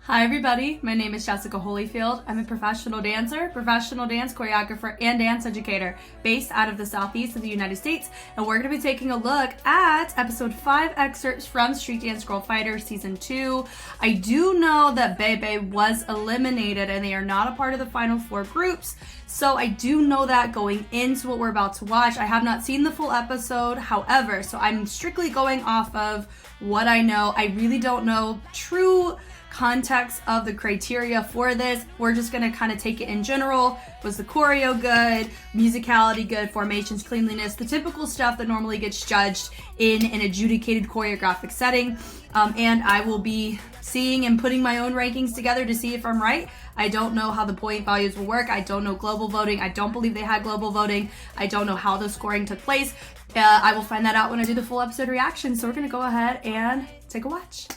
Hi everybody, my name is Jessica Holyfield. I'm a professional dancer, professional dance choreographer, and dance educator based out of the southeast of the United States, and we're going to be taking a look at episode 5 excerpts from Street Dance Girl Fighter season 2. I do know that BEBE was eliminated and they are not a part of the final 4 groups, so I do know that going into what we're about to watch. I have not seen the full episode, however, so I'm strictly going off of what I know. I really don't know true context of the criteria for this. We're just gonna kind of take it in general. Was the choreo good? Musicality good? Formations, cleanliness, the typical stuff that normally gets judged in an adjudicated choreographic setting. And I will be seeing and putting my own rankings together to see if I'm right. I don't know how the point values will work. I don't know global voting. I don't believe they had global voting. I don't know how the scoring took place. I will find that out when I do the full episode reaction. So we're gonna go ahead and take a watch.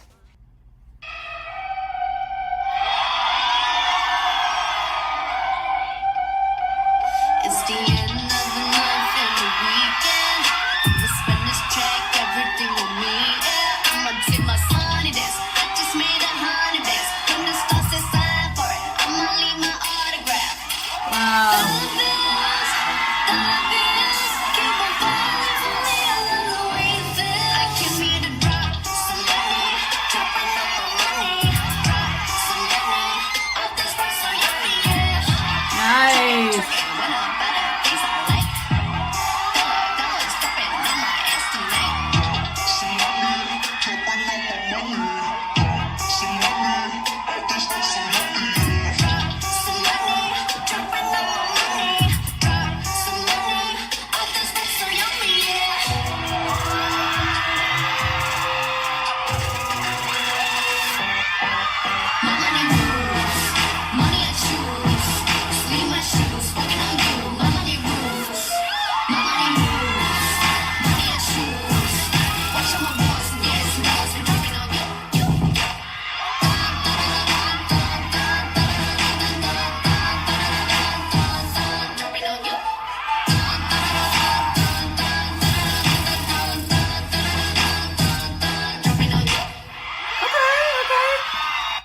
It's the end of the month and the weekend. I'ma spend this check, everything on me. Yeah, I'ma take my sunny days. I just made 100 days. When the stars say sign for it, I'ma leave my autograph. Wow. The bills keep on falling for me. I love the way you feel. I came here to drop some money, dropping up the money, drop some money. All this for so yummy, yeah. Nice.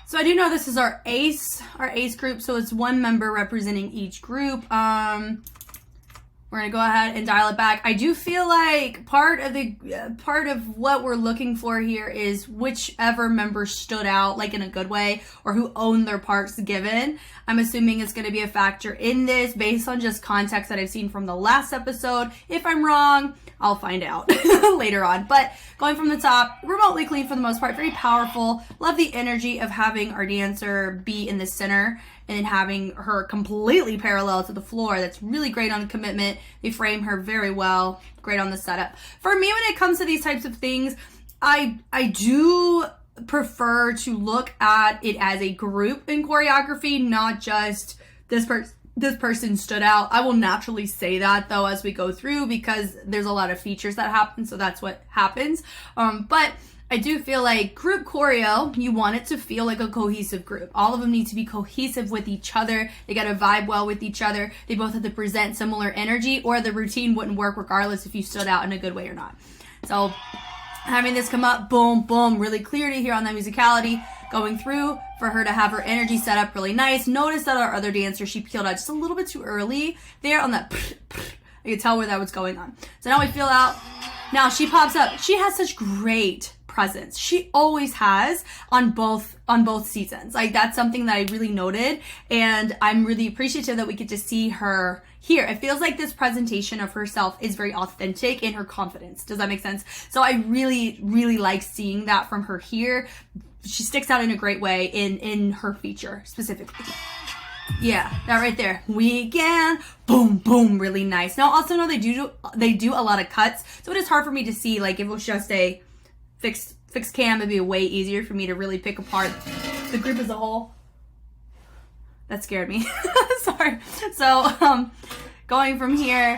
So I do know this is our ace group, so it's one member representing each group. We're gonna go ahead and dial it back. I do feel like part of what we're looking for here is whichever member stood out, like in a good way, or who owned their parts given. I'm assuming it's gonna be a factor in this based on just context that I've seen from the last episode. If I'm wrong, I'll find out later on. But going from the top, remotely clean for the most part, very powerful. Love the energy of having our dancer be in the center and then having her completely parallel to the floor. That's really great on commitment. They frame her very well. Great on the setup. For me, when it comes to these types of things, I do prefer to look at it as a group in choreography, not just this person stood out. I will naturally say that though as we go through because there's a lot of features that happen, so that's what happens. But I do feel like group choreo, you want it to feel like a cohesive group. All of them need to be cohesive with each other. They gotta vibe well with each other. They both have to present similar energy or the routine wouldn't work regardless if you stood out in a good way or not. So having this come up, boom, boom, really clear to hear on that musicality. Going through for her to have her energy set up really nice. Notice that our other dancer, she peeled out just a little bit too early there on that. I could tell where that was going on. So now we feel out. Now she pops up. She has such great presence. She always has on both seasons. Like that's something that I really noted, and I'm really appreciative that we get to see her here. It feels like this presentation of herself is very authentic in her confidence. Does that make sense? So I really, really like seeing that from her here. She sticks out in a great way in her feature specifically. Yeah, that right there. Weekend, boom, boom, really nice. Now also know they do a lot of cuts, so it is hard for me to see. Like if it was just a fixed cam, it'd be way easier for me to really pick apart the group as a whole. That scared me. Sorry. So going from here,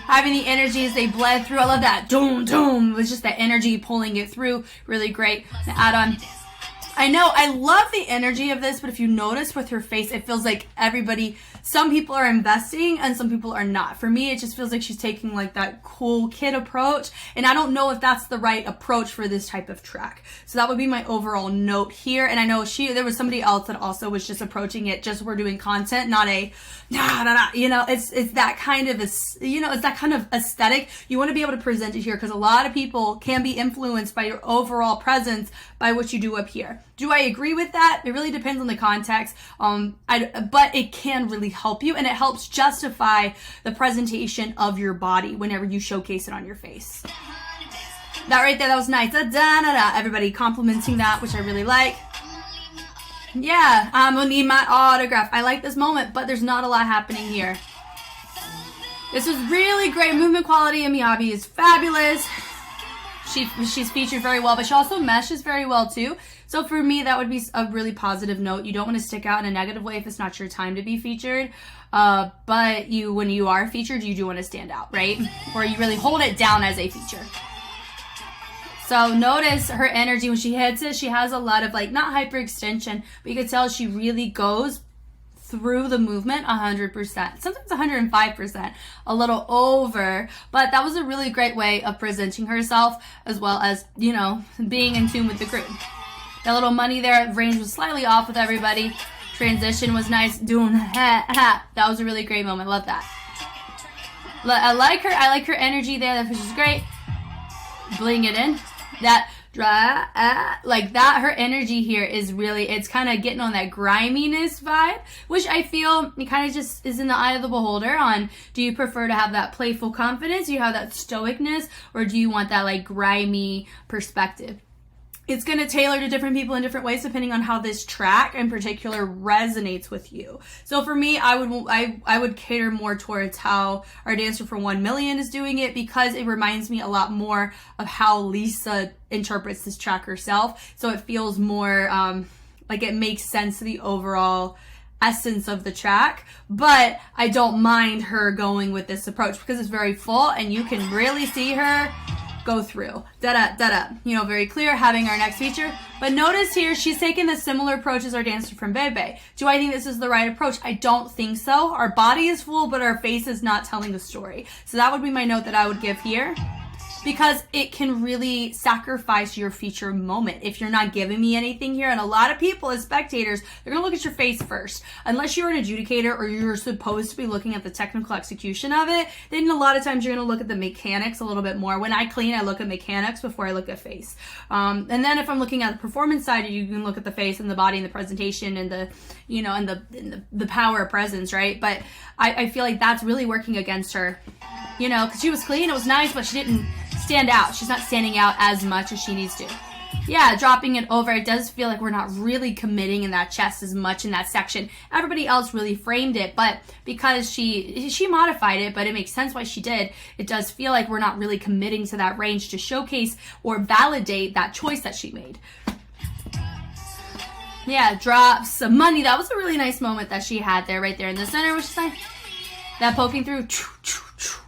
having the energy as they bled through. I love that. Doom, doom. It was just that energy pulling it through. Really great. Now add on I know, I love the energy of this, but if you notice with her face, it feels like some people are investing and some people are not. For me, it just feels like she's taking like that cool kid approach, and I don't know if that's the right approach for this type of track. So that would be my overall note here. And I know there was somebody else that also was just approaching it, just we're doing content, not a it's that kind of it's that kind of aesthetic. You want to be able to present it here, because a lot of people can be influenced by your overall presence by what you do up here. Do I agree with that? It really depends on the context. But it can really help you, and it helps justify the presentation of your body whenever you showcase it on your face. That right there, that was nice. Everybody complimenting that, which I really like. Yeah, I'm gonna need my autograph. I like this moment, but there's not a lot happening here. This was really great. Movement quality in Miyabi is fabulous. She's featured very well, but she also meshes very well too. So for me, that would be a really positive note. You don't want to stick out in a negative way if it's not your time to be featured. But when you are featured, you do want to stand out, right? Or you really hold it down as a feature. So notice her energy when she hits it. She has a lot of not hyperextension, but you can tell she really goes through the movement 100%, sometimes 105%, a little over, but that was a really great way of presenting herself, as well as, being in tune with the group. That little money there, range was slightly off with everybody. Transition was nice, doing that was a really great moment. Love that. I like her energy there, which is great. Bling it in. That like that, her energy here is really, it's kind of getting on that griminess vibe, which I feel it kind of just is in the eye of the beholder on, do you prefer to have that playful confidence, do you have that stoicness, or do you want that grimy perspective? It's going to tailor to different people in different ways depending on how this track in particular resonates with you. So for me, I would cater more towards how our dancer for 1 million is doing it, because it reminds me a lot more of how Lisa interprets this track herself. So it feels more like it makes sense to the overall essence of the track. But I don't mind her going with this approach because it's very full and you can really see her go through. Very clear, having our next feature. But notice here, she's taking the similar approach as our dancer from BEBE. Do I think this is the right approach? I don't think so. Our body is full, but our face is not telling the story. So that would be my note that I would give here, because it can really sacrifice your feature moment if you're not giving me anything here. And a lot of people as spectators, they're gonna look at your face first. Unless you're an adjudicator or you're supposed to be looking at the technical execution of it, then a lot of times you're gonna look at the mechanics a little bit more. When I clean, I look at mechanics before I look at face. And then if I'm looking at the performance side, you can look at the face and the body and the presentation and the power of presence, right? But I feel like that's really working against her, because she was clean, it was nice, but she didn't stand out. She's not standing out as much as she needs to. Yeah, dropping it over, it does feel like we're not really committing in that chest as much in that section. Everybody else really framed it, but because she modified it, but it makes sense why she did. It does feel like we're not really committing to that range to showcase or validate that choice that she made. Yeah, drops some money. That was a really nice moment that she had there, right there in the center, which is nice. That poking through,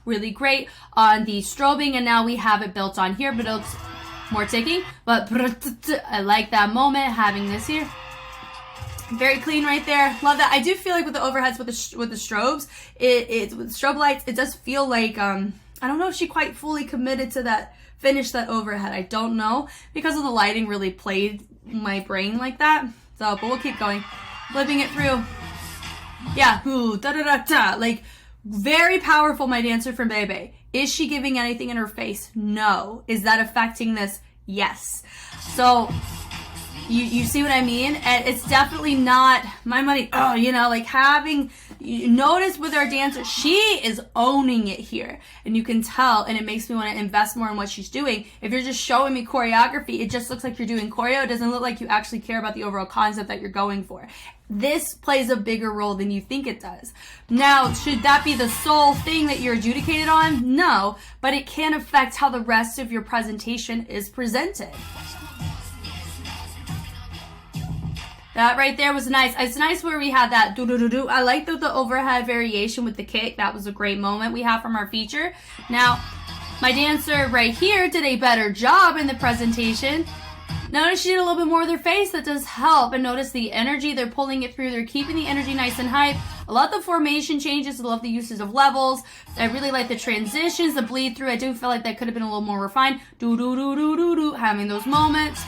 really great on the strobing, and now we have it built on here, but it looks more ticking. But I like that moment, having this here. Very clean right there. Love that. I do feel like with the overheads, with the strobes, with strobe lights, it does feel like, I don't know if she quite fully committed to that, finish that overhead. I don't know, because of the lighting really played my brain like that. So, but we'll keep going. Flipping it through. Yeah, ooh, like, very powerful, my dancer from BEBE. Is she giving anything in her face? No. Is that affecting this? Yes. So, you see what I mean? And it's definitely not my money. Oh, you notice with our dancer, she is owning it here. And you can tell, and it makes me want to invest more in what she's doing. If you're just showing me choreography, it just looks like you're doing choreo. It doesn't look like you actually care about the overall concept that you're going for. This plays a bigger role than you think it does. Now, should that be the sole thing that you're adjudicated on? No, but it can affect how the rest of your presentation is presented. That right there was nice. It's nice where we had that do-do-do-do. I like the overhead variation with the kick. That was a great moment we have from our feature. Now, my dancer right here did a better job in the presentation. Notice she did a little bit more with her face. That does help. And notice the energy. They're pulling it through. They're keeping the energy nice and high. I love the formation changes. I love the uses of levels. I really like the transitions, the bleed through. I do feel like that could have been a little more refined. Do-do-do-do-do-do. Having those moments.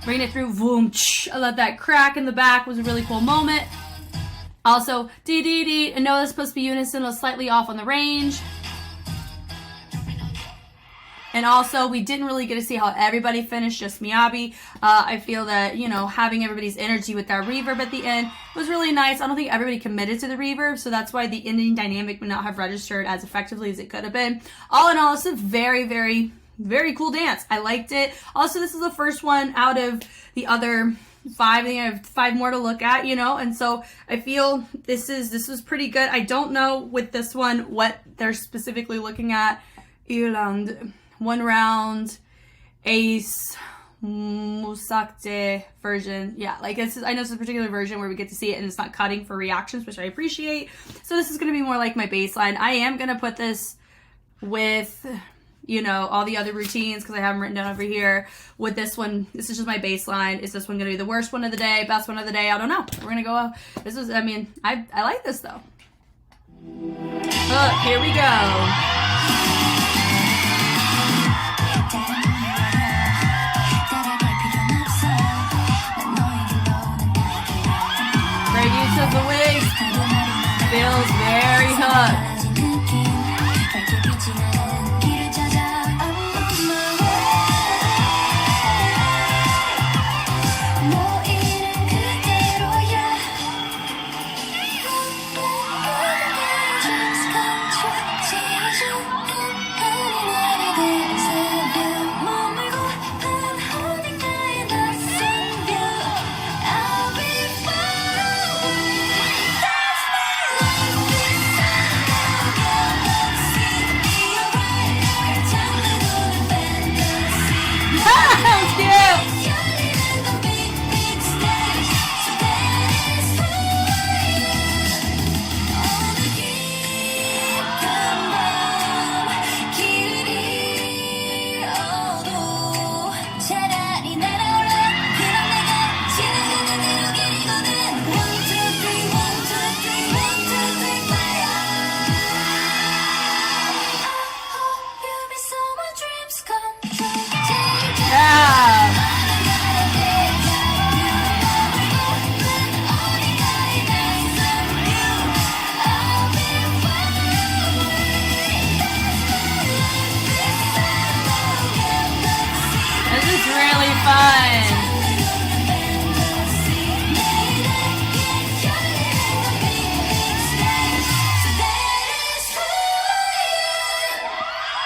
Bring it through. Boom. I love that crack in the back. Was a really cool moment. Also, dee-dee-dee. I know that's supposed to be unison. It was slightly off on the range. And also, we didn't really get to see how everybody finished, just Miyabi. I feel that, you know, having everybody's energy with that reverb at the end was really nice. I don't think everybody committed to the reverb, so that's why the ending dynamic would not have registered as effectively as it could have been. All in all, it's a very, very, very cool dance. I liked it. Also, this is the first one out of the other 5. I think I have 5 more to look at, you know, and so I feel this was pretty good. I don't know with this one what they're specifically looking at. Irland. 1 round, Ace, Musakte version. Yeah, like I know it's a particular version where we get to see it and it's not cutting for reactions, which I appreciate. So this is going to be more like my baseline. I am going to put this with, you know, all the other routines because I have them written down over here. With this one, this is just my baseline. Is this one going to be the worst one of the day, best one of the day? I don't know. We're going to go, this is, I mean, I like this though. Look, here we go. Great use of the wig. Feels very hooked.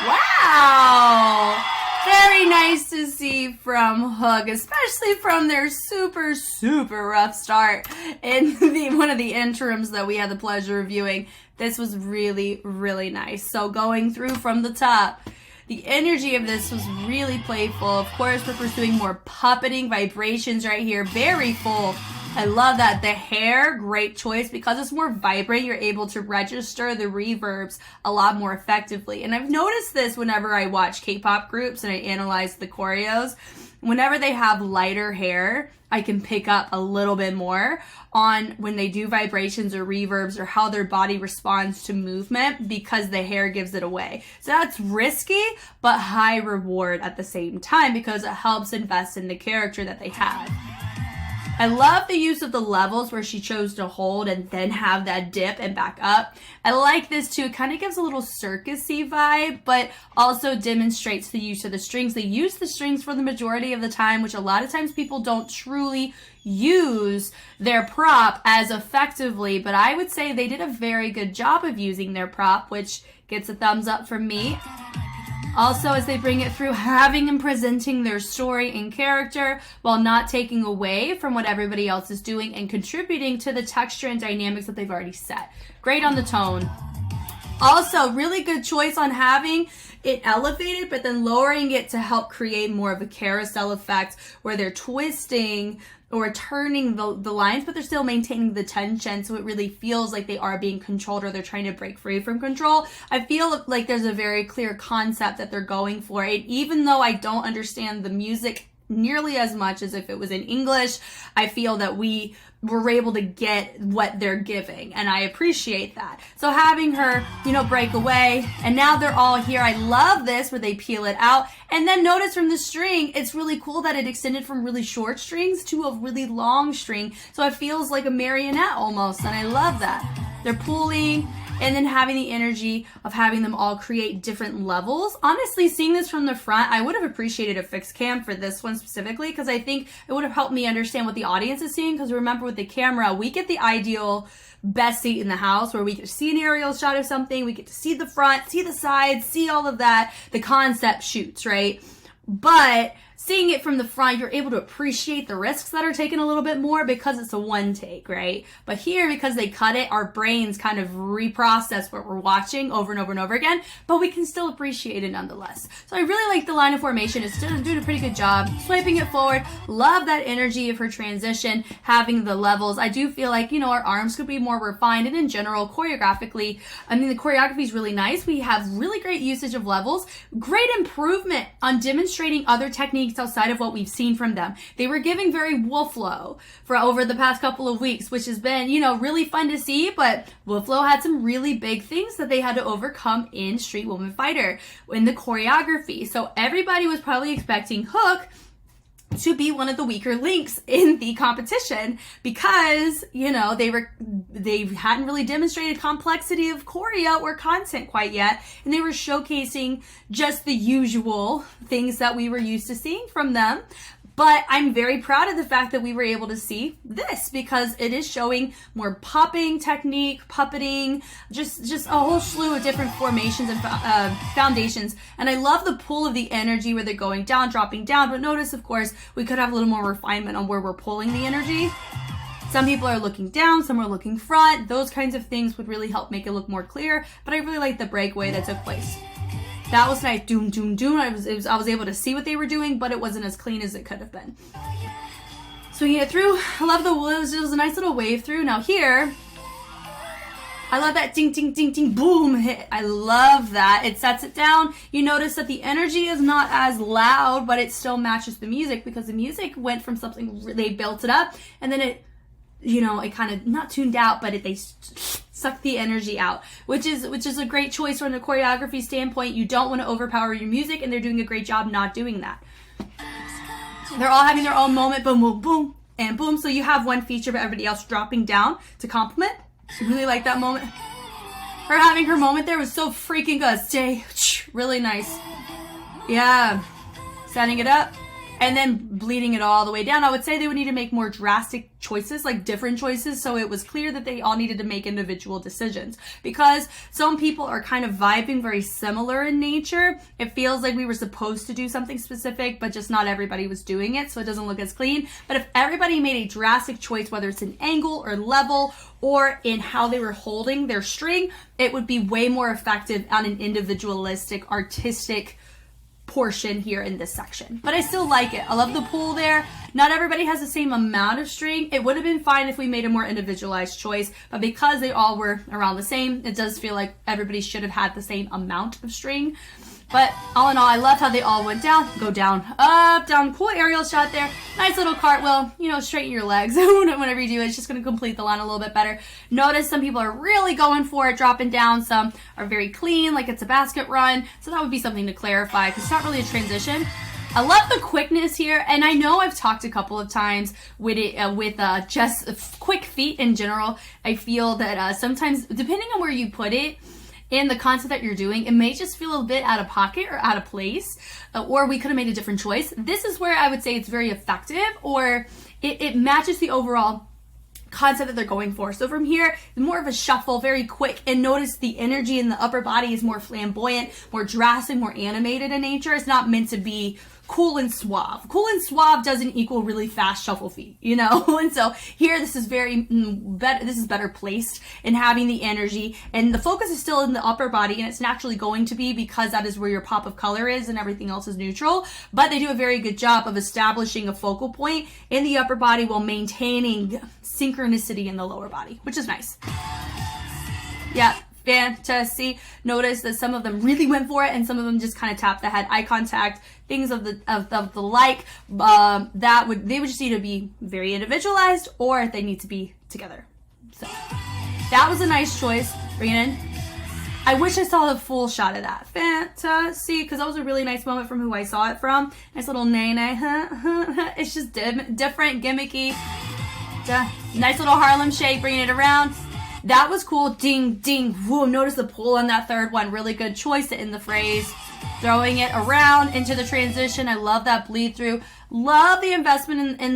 Wow! Very nice to see from Hook, especially from their super, super rough start in one of the interims that we had the pleasure of viewing. This was really, really nice. So going through from the top, the energy of this was really playful. Of course, we're pursuing more puppeting vibrations right here. Very full. I love that. The hair, great choice. Because it's more vibrant, you're able to register the reverbs a lot more effectively. And I've noticed this whenever I watch K-pop groups and I analyze the choreos. Whenever they have lighter hair, I can pick up a little bit more on when they do vibrations or reverbs or how their body responds to movement because the hair gives it away. So that's risky, but high reward at the same time because it helps invest in the character that they have. I love the use of the levels where she chose to hold and then have that dip and back up. I like this too. It kind of gives a little circusy vibe, but also demonstrates the use of the strings. They use the strings for the majority of the time, which a lot of times people don't truly use their prop as effectively, but I would say they did a very good job of using their prop, which gets a thumbs up from me. Also, as they bring it through, having and presenting their story and character while not taking away from what everybody else is doing and contributing to the texture and dynamics that they've already set. Great on the tone. Also, really good choice on having it elevated, but then lowering it to help create more of a carousel effect where they're twisting or turning the lines, but they're still maintaining the tension, so it really feels like they are being controlled or they're trying to break free from control. I feel like there's a very clear concept that they're going for. And even though I don't understand the music nearly as much as if it was in English. I feel that we were able to get what they're giving, and I appreciate that. So having her, you know, break away, and now they're all here. I love this where they peel it out, and then notice from the string, it's really cool that it extended from really short strings to a really long string, so it feels like a marionette almost, and I love that. They're pulling, and then having the energy of having them all create different levels. Honestly, seeing this from the front, I would have appreciated a fixed cam for this one specifically, because I think it would have helped me understand what the audience is seeing, because remember with the camera, we get the ideal best seat in the house where we get to see an aerial shot of something, we get to see the front, see the sides, see all of that, the concept shoots, right? But seeing it from the front, you're able to appreciate the risks that are taken a little bit more because it's a one take, right? But here, because they cut it, our brains kind of reprocess what we're watching over and over and over again, but we can still appreciate it nonetheless. So I really like the line of formation. It's still doing a pretty good job. Swiping it forward. Love that energy of her transition, having the levels. I do feel like, you know, our arms could be more refined, and in general, choreographically, I mean, the choreography is really nice. We have really great usage of levels, great improvement on demonstrating other techniques outside of what we've seen from them. They were giving very Wolflow for over the past couple of weeks, which has been, you know, really fun to see, but Wolflow had some really big things that they had to overcome in Street Woman Fighter in the choreography. So everybody was probably expecting Hook to be one of the weaker links in the competition because, you know, they hadn't really demonstrated complexity of choreo or content quite yet, and they were showcasing just the usual things that we were used to seeing from them. But I'm very proud of the fact that we were able to see this because it is showing more popping technique, puppeting, just a whole slew of different formations and foundations. And I love the pull of the energy where they're going down, dropping down. But notice, of course, we could have a little more refinement on where we're pulling the energy. Some people are looking down, some are looking front. Those kinds of things would really help make it look more clear. But I really like the breakaway that took place. That was nice. Doom, doom, doom. I was able to see what they were doing, but it wasn't as clean as it could have been. Swinging it through. I love it was a nice little wave through. Now here, I love that ding, ding, ding, ding, boom hit. I love that. It sets it down. You notice that the energy is not as loud, but it still matches the music because the music went from something, they built it up, and then it, you know, it kind of not tuned out, but they suck the energy out, which is a great choice from the choreography standpoint. You don't want to overpower your music, and they're doing a great job not doing that. They're all having their own moment, boom, boom, boom, and boom. So you have one feature, but everybody else dropping down to complement. I really like that moment. Her having her moment there was so freaking good. Stay, really nice. Yeah, setting it up. And then bleeding it all the way down. I would say they would need to make more drastic choices, like different choices, so it was clear that they all needed to make individual decisions. Because some people are kind of vibing very similar in nature. It feels like we were supposed to do something specific, but just not everybody was doing it, so it doesn't look as clean. But if everybody made a drastic choice, whether it's in angle or level or in how they were holding their string, it would be way more effective on an individualistic, artistic portion here in this section. But I still like it. I love the pull there. Not everybody has the same amount of string. It would have been fine if we made a more individualized choice, but because they all were around the same, it does feel like everybody should have had the same amount of string. But all in all, I love how they all went down, go down, up, down. Cool aerial shot there. Nice little cartwheel. You know, straighten your legs whenever you do it. It's just going to complete the line a little bit better. Notice some people are really going for it, dropping down. Some are very clean, like it's a basket run. So that would be something to clarify because it's not really a transition. I love the quickness here, and I know I've talked a couple of times with it just quick feet in general. I feel that sometimes, depending on where you put it, in the concept that you're doing, it may just feel a bit out of pocket or out of place, or we could have made a different choice. This is where I would say it's very effective, or it matches the overall concept that they're going for. So from here, more of a shuffle, very quick, and notice the energy in the upper body is more flamboyant, more drastic, more animated in nature. It's not meant to be cool and suave. Cool and suave doesn't equal really fast shuffle feet, you know? And so here, this is better placed in having the energy, and the focus is still in the upper body, and it's naturally going to be because that is where your pop of color is and everything else is neutral. But they do a very good job of establishing a focal point in the upper body while maintaining synchronicity in the lower body, which is nice. Yeah. fantasy. Notice that some of them really went for it and some of them just kind of tapped the head, eye contact, things of the like. They would just need to be very individualized, or they need to be together. So that was a nice choice. Bring it in. I wish I saw the full shot of that. Fantasy, because that was a really nice moment from who I saw it from. Nice little nay-nay. It's just different, gimmicky. Nice little Harlem shake, bringing it around. That was cool. Ding, ding. Whoa, notice the pull on that third one. Really good choice to end the phrase. Throwing it around into the transition. I love that bleed through. Love the investment in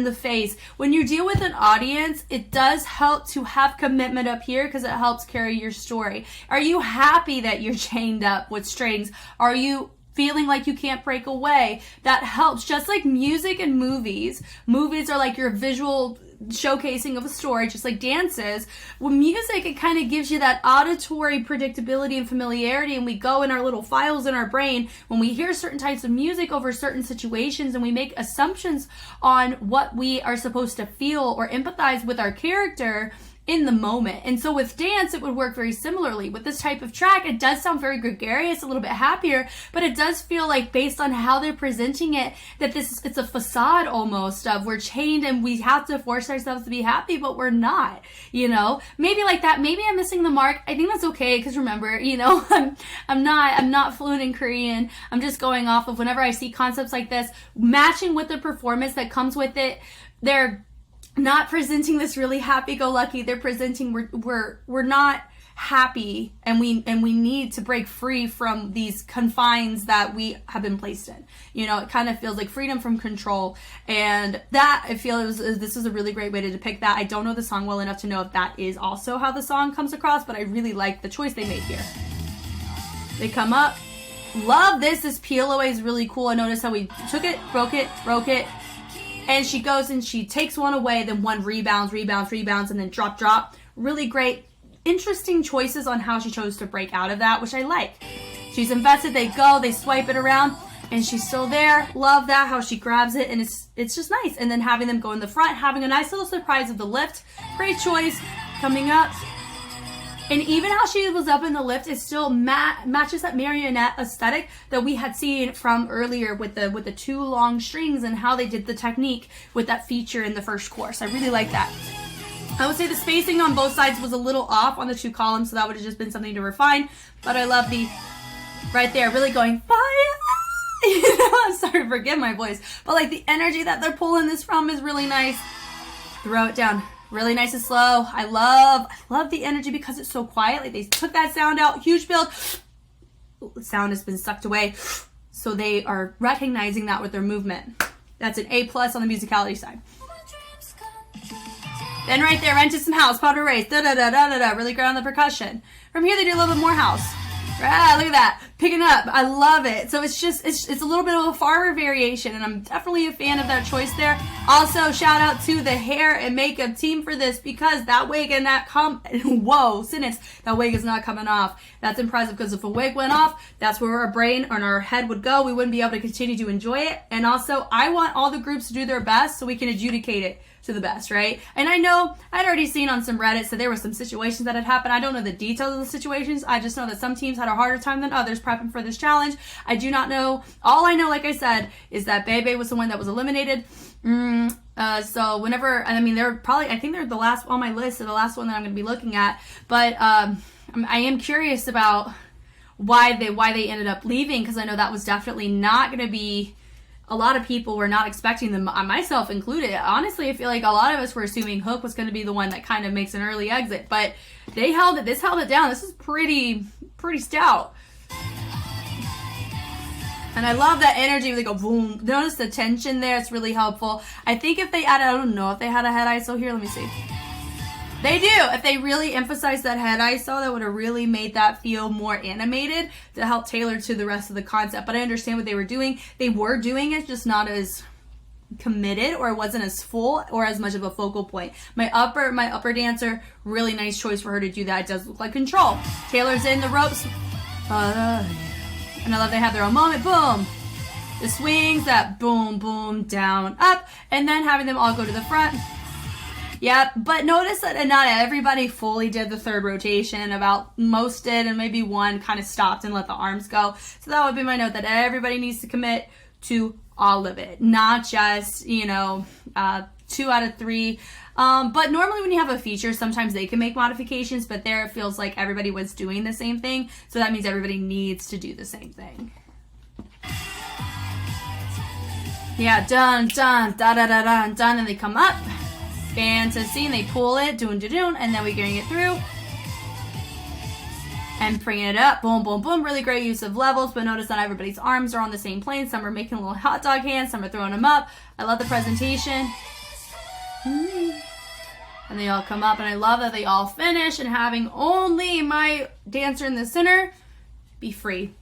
the face. When you deal with an audience, it does help to have commitment up here because it helps carry your story. Are you happy that you're chained up with strings? Are you feeling like you can't break away? That helps. Just like music and movies. Movies are like your visual showcasing of a story, just like dances. With music, it kind of gives you that auditory predictability and familiarity, and we go in our little files in our brain when we hear certain types of music over certain situations, and we make assumptions on what we are supposed to feel or empathize with our character in the moment. And so with dance, it would work very similarly. With this type of track, it does sound very gregarious, a little bit happier, but it does feel like, based on how they're presenting it, that it's a facade almost of we're chained and we have to force ourselves to be happy, but we're not, you know? Maybe like that. Maybe I'm missing the mark. I think that's okay, because remember, you know, I'm not fluent in Korean. I'm just going off of whenever I see concepts like this, matching with the performance that comes with it. They're not presenting this really happy-go-lucky. They're presenting we're not happy, and we need to break free from these confines that we have been placed in. You know, it kind of feels like freedom from control, and that I feel this is a really great way to depict that. I don't know the song well enough to know if that is also how the song comes across, but I really like the choice they made here. They come up. Love this. This peel away is really cool. I noticed how we took it, broke it. And she goes and she takes one away, then one rebounds, and then drop. Really great, interesting choices on how she chose to break out of that, which I like. She's invested, they go, they swipe it around, and she's still there. Love that, how she grabs it, and it's just nice. And then having them go in the front, having a nice little surprise of the lift. Great choice, coming up. And even how she was up in the lift, it still matches that marionette aesthetic that we had seen from earlier with the two long strings and how they did the technique with that feature in the first course. I really like that. I would say the spacing on both sides was a little off on the two columns, so that would have just been something to refine. But I love the, right there, really going, fire! You know, I'm sorry, forgive my voice. But like the energy that they're pulling this from is really nice. Throw it down. Really nice and slow. I love the energy because it's so quiet. Like they took that sound out. Huge build. The sound has been sucked away. So they are recognizing that with their movement. That's an A+ on the musicality side. Then right there, into some house. Powder race. Da-da-da-da-da-da. Really great on the percussion. From here, they do a little bit more house. Ah, look at that. Picking up. I love it. So it's a little bit of a farmer variation, and I'm definitely a fan of that choice there. Also, shout out to the hair and makeup team for this, because that wig and that whoa, sentence. That wig is not coming off. That's impressive, because if a wig went off, that's where our brain and our head would go. We wouldn't be able to continue to enjoy it. And also, I want all the groups to do their best so we can adjudicate it to the best, right? And I know I'd already seen on some Reddit that there were some situations that had happened. I don't know the details of the situations. I just know that some teams had a harder time than others prepping for this challenge. I do not know. All I know, like I said, is that BEBE was the one that was eliminated. So whenever, I mean, they're probably, I think they're the last on my list, or the last one that I'm going to be looking at. But I am curious about why they ended up leaving, because I know that was definitely not going to be. A lot of people were not expecting them, myself included. Honestly, I feel like a lot of us were assuming Hook was going to be the one that kind of makes an early exit, but they held it. This held it down. This is pretty stout. And I love that energy. They go boom. Notice the tension there. It's really helpful. I think if they added, I don't know if they had a head ISO here. Let me see. They do. If they really emphasized that head ISO, that would have really made that feel more animated to help tailor to the rest of the concept. But I understand what they were doing. They were doing it, just not as committed, or it wasn't as full or as much of a focal point. My upper dancer, really nice choice for her to do that. It does look like control. Taylor's in the ropes. And I love they have their own moment. Boom. The swings, that boom, boom, down, up. And then having them all go to the front. Yep, but notice that not everybody fully did the third rotation. About most did, and maybe one kind of stopped and let the arms go. So that would be my note, that everybody needs to commit to all of it, not just, 2 out of 3. But normally when you have a feature, sometimes they can make modifications, but there it feels like everybody was doing the same thing. So that means everybody needs to do the same thing. Yeah, dun, dun, da, da, da, da, dun, and they come up, fantasy, and they pull it, doon, doon, doon, and then we bring it through, and bringing it up, boom, boom, boom. Really great use of levels, but notice not everybody's arms are on the same plane. Some are making little hot dog hands, some are throwing them up. I love the presentation. And they all come up, and I love that they all finish, and having only my dancer in the center be free.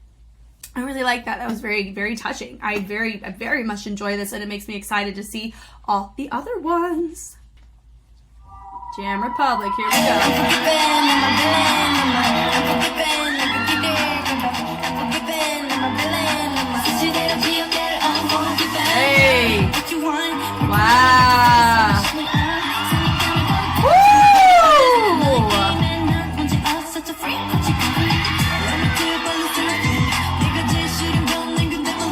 I really like that. That was very, very touching. I very much enjoy this, and it makes me excited to see all the other ones. Jam Republic, here we go. Hey! Wow! Woo!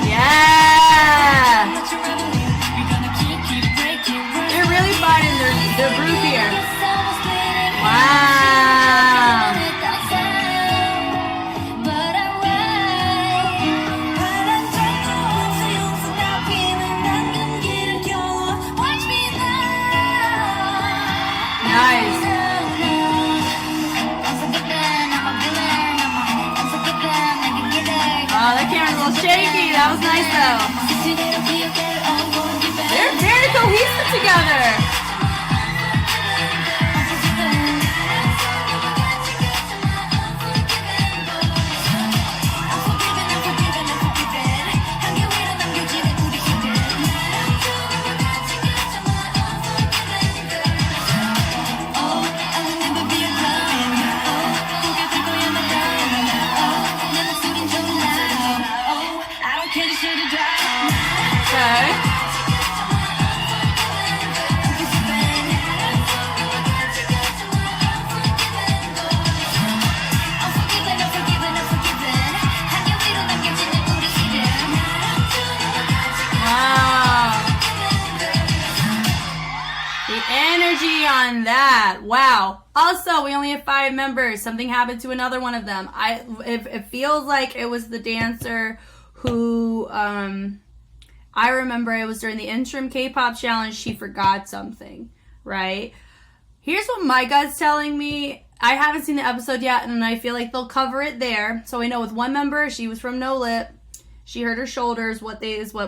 Yeah! They're really finding their groove here. Wow! Nice. Oh, that camera's a little shaky. That was nice though. They're very cohesive together. On that. Wow. Also, we only have 5 members. Something happened to another one of them. It feels like it was the dancer who I remember it was during the interim K-pop challenge. She forgot something, right? Here's what my gut's telling me. I haven't seen the episode yet, and I feel like they'll cover it there. So we know with one member, she was from No Lip. She hurt her shoulders, what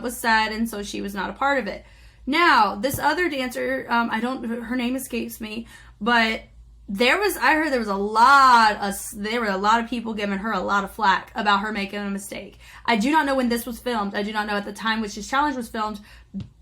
was said, and so she was not a part of it. Now, this other dancer, her name escapes me, but I heard there were a lot of people giving her a lot of flack about her making a mistake. I do not know when this was filmed. I do not know at the time which this challenge was filmed,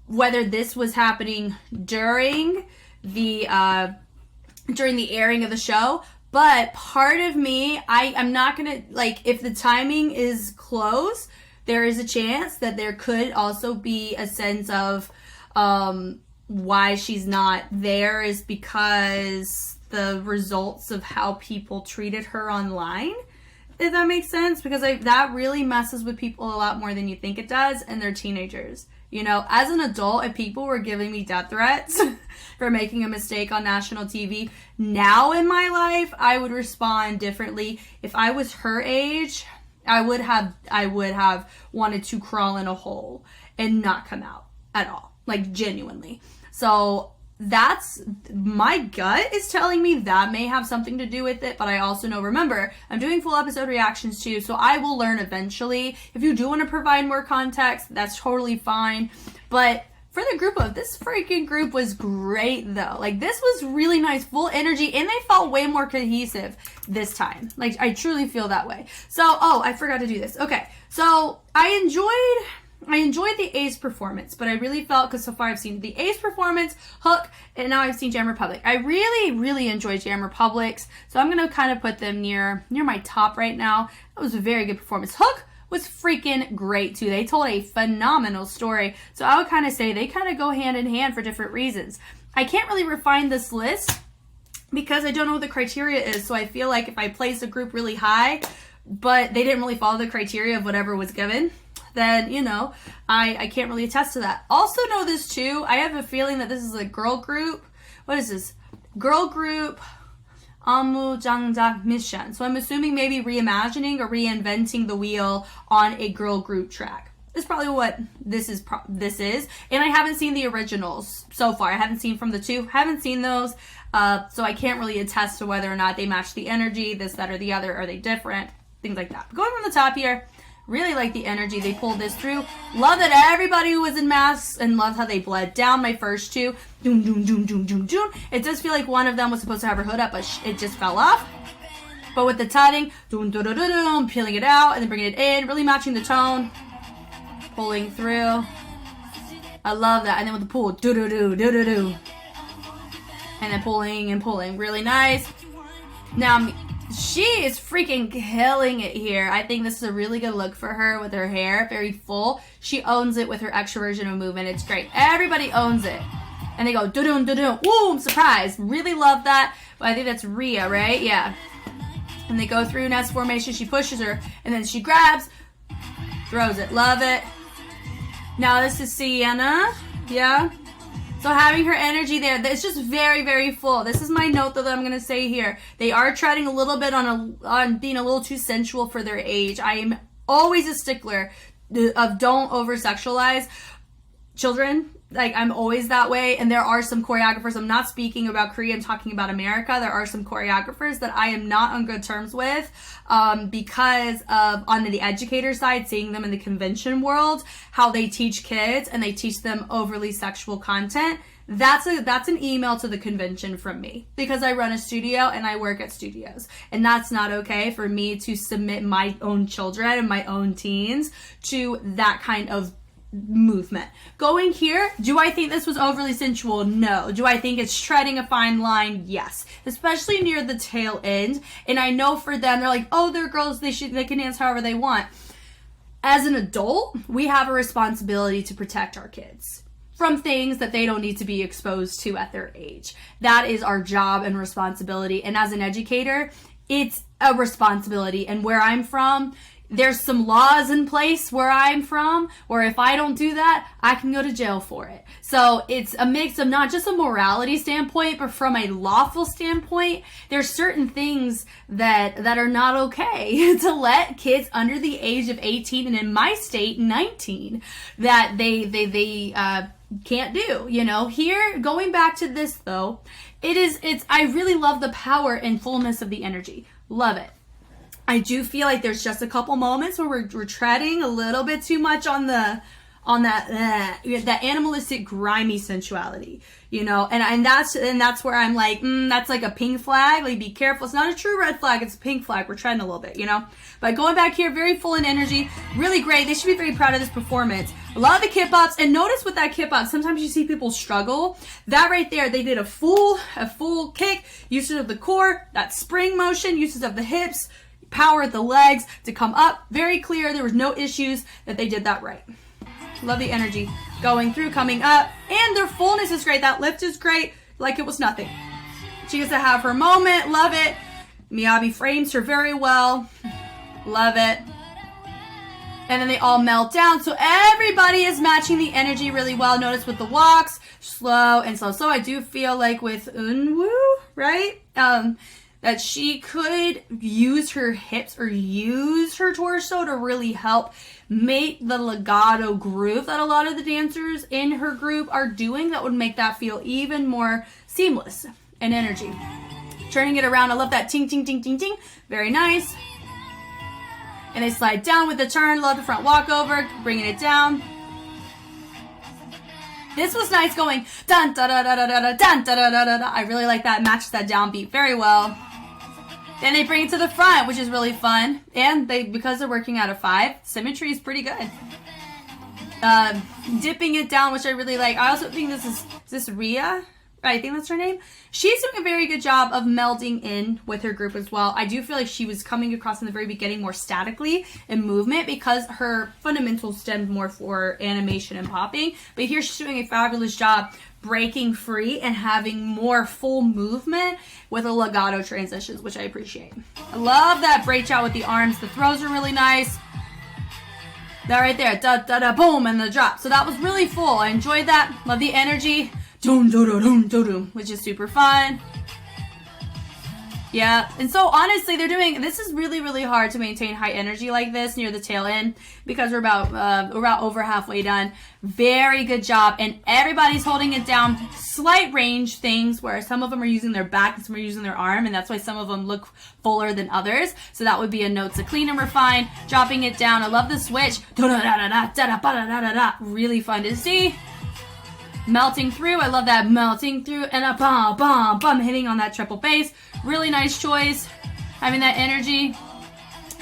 whether this was happening during the airing of the show. But part of me, I'm not gonna, if the timing is close, there is a chance that there could also be a sense of why she's not there is because the results of how people treated her online, if that makes sense, because that really messes with people a lot more than you think it does, and they're teenagers. As an adult, if people were giving me death threats for making a mistake on national TV, now in my life, I would respond differently. If I was her age, I would have wanted to crawl in a hole and not come out at all. Genuinely. So that's, my gut is telling me that may have something to do with it, but I also know, remember, I'm doing full episode reactions too, so I will learn eventually. If you do want to provide more context, that's totally fine. But for the group this freaking group was great though. This was really nice, full energy, and they felt way more cohesive this time. I truly feel that way. So, I forgot to do this. Okay, so I enjoyed the Ace performance, but I really felt, because so far I've seen the Ace performance, Hook, and now I've seen Jam Republic. I really, really enjoyed Jam Republic's, so I'm going to kind of put them near my top right now. That was a very good performance. Hook was freaking great too. They told a phenomenal story, so I would kind of say they kind of go hand in hand for different reasons. I can't really refine this list because I don't know what the criteria is. So I feel like if I place a group really high, but they didn't really follow the criteria of whatever was given, then, you know, I can't really attest to that. Also know this too, I have a feeling that this is a girl group. What is this? Girl group Amu mission. So I'm assuming maybe reimagining or reinventing the wheel on a girl group track. Is probably what this is. And I haven't seen the originals so far. I haven't seen from the two. Haven't seen those. So I can't really attest to whether or not they match the energy, this, that, or the other. Are they different? Things like that. But going from the top here, really like the energy they pulled this through. Love that everybody was in masks and love how they bled down my first two. Doom, doom, doom, doom, doom, doom. It does feel like one of them was supposed to have her hood up, but it just fell off. But with the tutting, doom, doom, doom, doom, peeling it out and then bringing it in, really matching the tone. Pulling through. I love that. And then with the pull, do do do do do do. And then pulling and pulling. Really nice. Now, she is freaking killing it here. I think this is a really good look for her with her hair. Very full. She owns it with her extroversion of movement. It's great. Everybody owns it. And they go do-do, do-do. Woo, surprise. Really love that. But I think that's Rhea, right? Yeah. And they go through nest formation. She pushes her. And then she grabs. Throws it. Love it. Now this is Sienna, yeah? So having her energy there, it's just very, very full. This is my note that I'm going to say here. They are treading a little bit on being a little too sensual for their age. I am always a stickler of don't over-sexualize children. Like, I'm always that way. And there are some choreographers, I'm not speaking about Korea, I'm talking about America. There are some choreographers that I am not on good terms with because of, on the educator side, seeing them in the convention world, how they teach kids and they teach them overly sexual content. That's an email to the convention from me because I run a studio and I work at studios. And that's not okay for me to submit my own children and my own teens to that kind of movement. Going here, do I think this was overly sensual? No. Do I think it's treading a fine line? Yes. Especially near the tail end. And I know for them, they're like, oh, they're girls, they can dance however they want. As an adult, we have a responsibility to protect our kids from things that they don't need to be exposed to at their age. That is our job and responsibility. And as an educator, it's a responsibility. And where I'm from, there's some laws in place where I'm from, where if I don't do that, I can go to jail for it. So it's a mix of not just a morality standpoint, but from a lawful standpoint, there's certain things that are not okay to let kids under the age of 18, and in my state, 19, that they can't do, you know. Here, going back to this though, I really love the power and fullness of the energy. Love it. I do feel like there's just a couple moments where we're treading a little bit too much on that animalistic, grimy sensuality, you know, and that's where I'm like, that's like a pink flag. Like, be careful. It's not a true red flag. It's a pink flag. We're treading a little bit, you know. But going back here, very full in energy, really great. They should be very proud of this performance. A lot of the kip ups, and notice with that kip up, sometimes you see people struggle. That right there, they did a full kick, usage of the core, that spring motion, usage of the hips, power at the legs to come up. Very clear. There was no issues that they did that right. Love the energy going through, coming up, and their fullness is great. That lift is great, like it was nothing. She gets to have her moment. Love it. Miyabi frames her very well. Love it. And then they all melt down. So everybody is matching the energy really well. Notice with the walks, slow and slow. So I do feel like with Eunwoo, right? That she could use her hips or use her torso to really help make the legato groove that a lot of the dancers in her group are doing. That would make that feel even more seamless and energy. Turning it around. I love that ting, ting, ting, ting, ting. Very nice. And they slide down with the turn. Love the front walkover. Bringing it down. This was nice going dun da da da da da dun da da da da da. I really like that. Matches that downbeat very well. Then they bring it to the front, which is really fun. And because they're working out of 5, symmetry is pretty good. Dipping it down, which I really like. I also think is this Rhea? I think that's her name. She's doing a very good job of melding in with her group as well. I do feel like she was coming across in the very beginning more statically in movement because her fundamentals stemmed more for animation and popping. But here she's doing a fabulous job breaking free and having more full movement with a legato transitions, which I appreciate. I love that break out with the arms. The throws are really nice. That right there, da da da, boom, and the drop. So that was really full. I enjoyed that. Love the energy. Doom, doom, doom, doom, doom, which is super fun. Yeah, and so honestly, they're doing, this is really, really hard to maintain high energy like this near the tail end because we're about over halfway done. Very good job, and everybody's holding it down. Slight range things where some of them are using their back and some are using their arm, and that's why some of them look fuller than others. So that would be a note to clean and refine. Dropping it down. I love the switch. Really fun to see. Melting through. I love that melting through and a bum, bum, bum, hitting on that triple bass. Really nice choice. Having that energy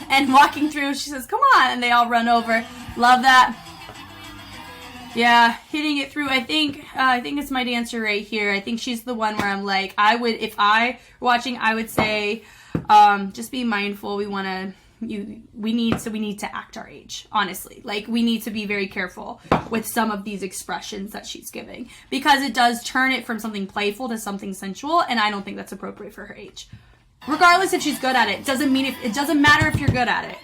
and walking through. She says, come on. And they all run over. Love that. Yeah, hitting it through. I think it's my dancer right here. I think she's the one where I'm like, if I were watching, I would say, just be mindful. We need to act our age, honestly. Like, we need to be very careful with some of these expressions that she's giving because it does turn it from something playful to something sensual, and I don't think that's appropriate for her age. Regardless if she's good at it, it doesn't matter if you're good at it.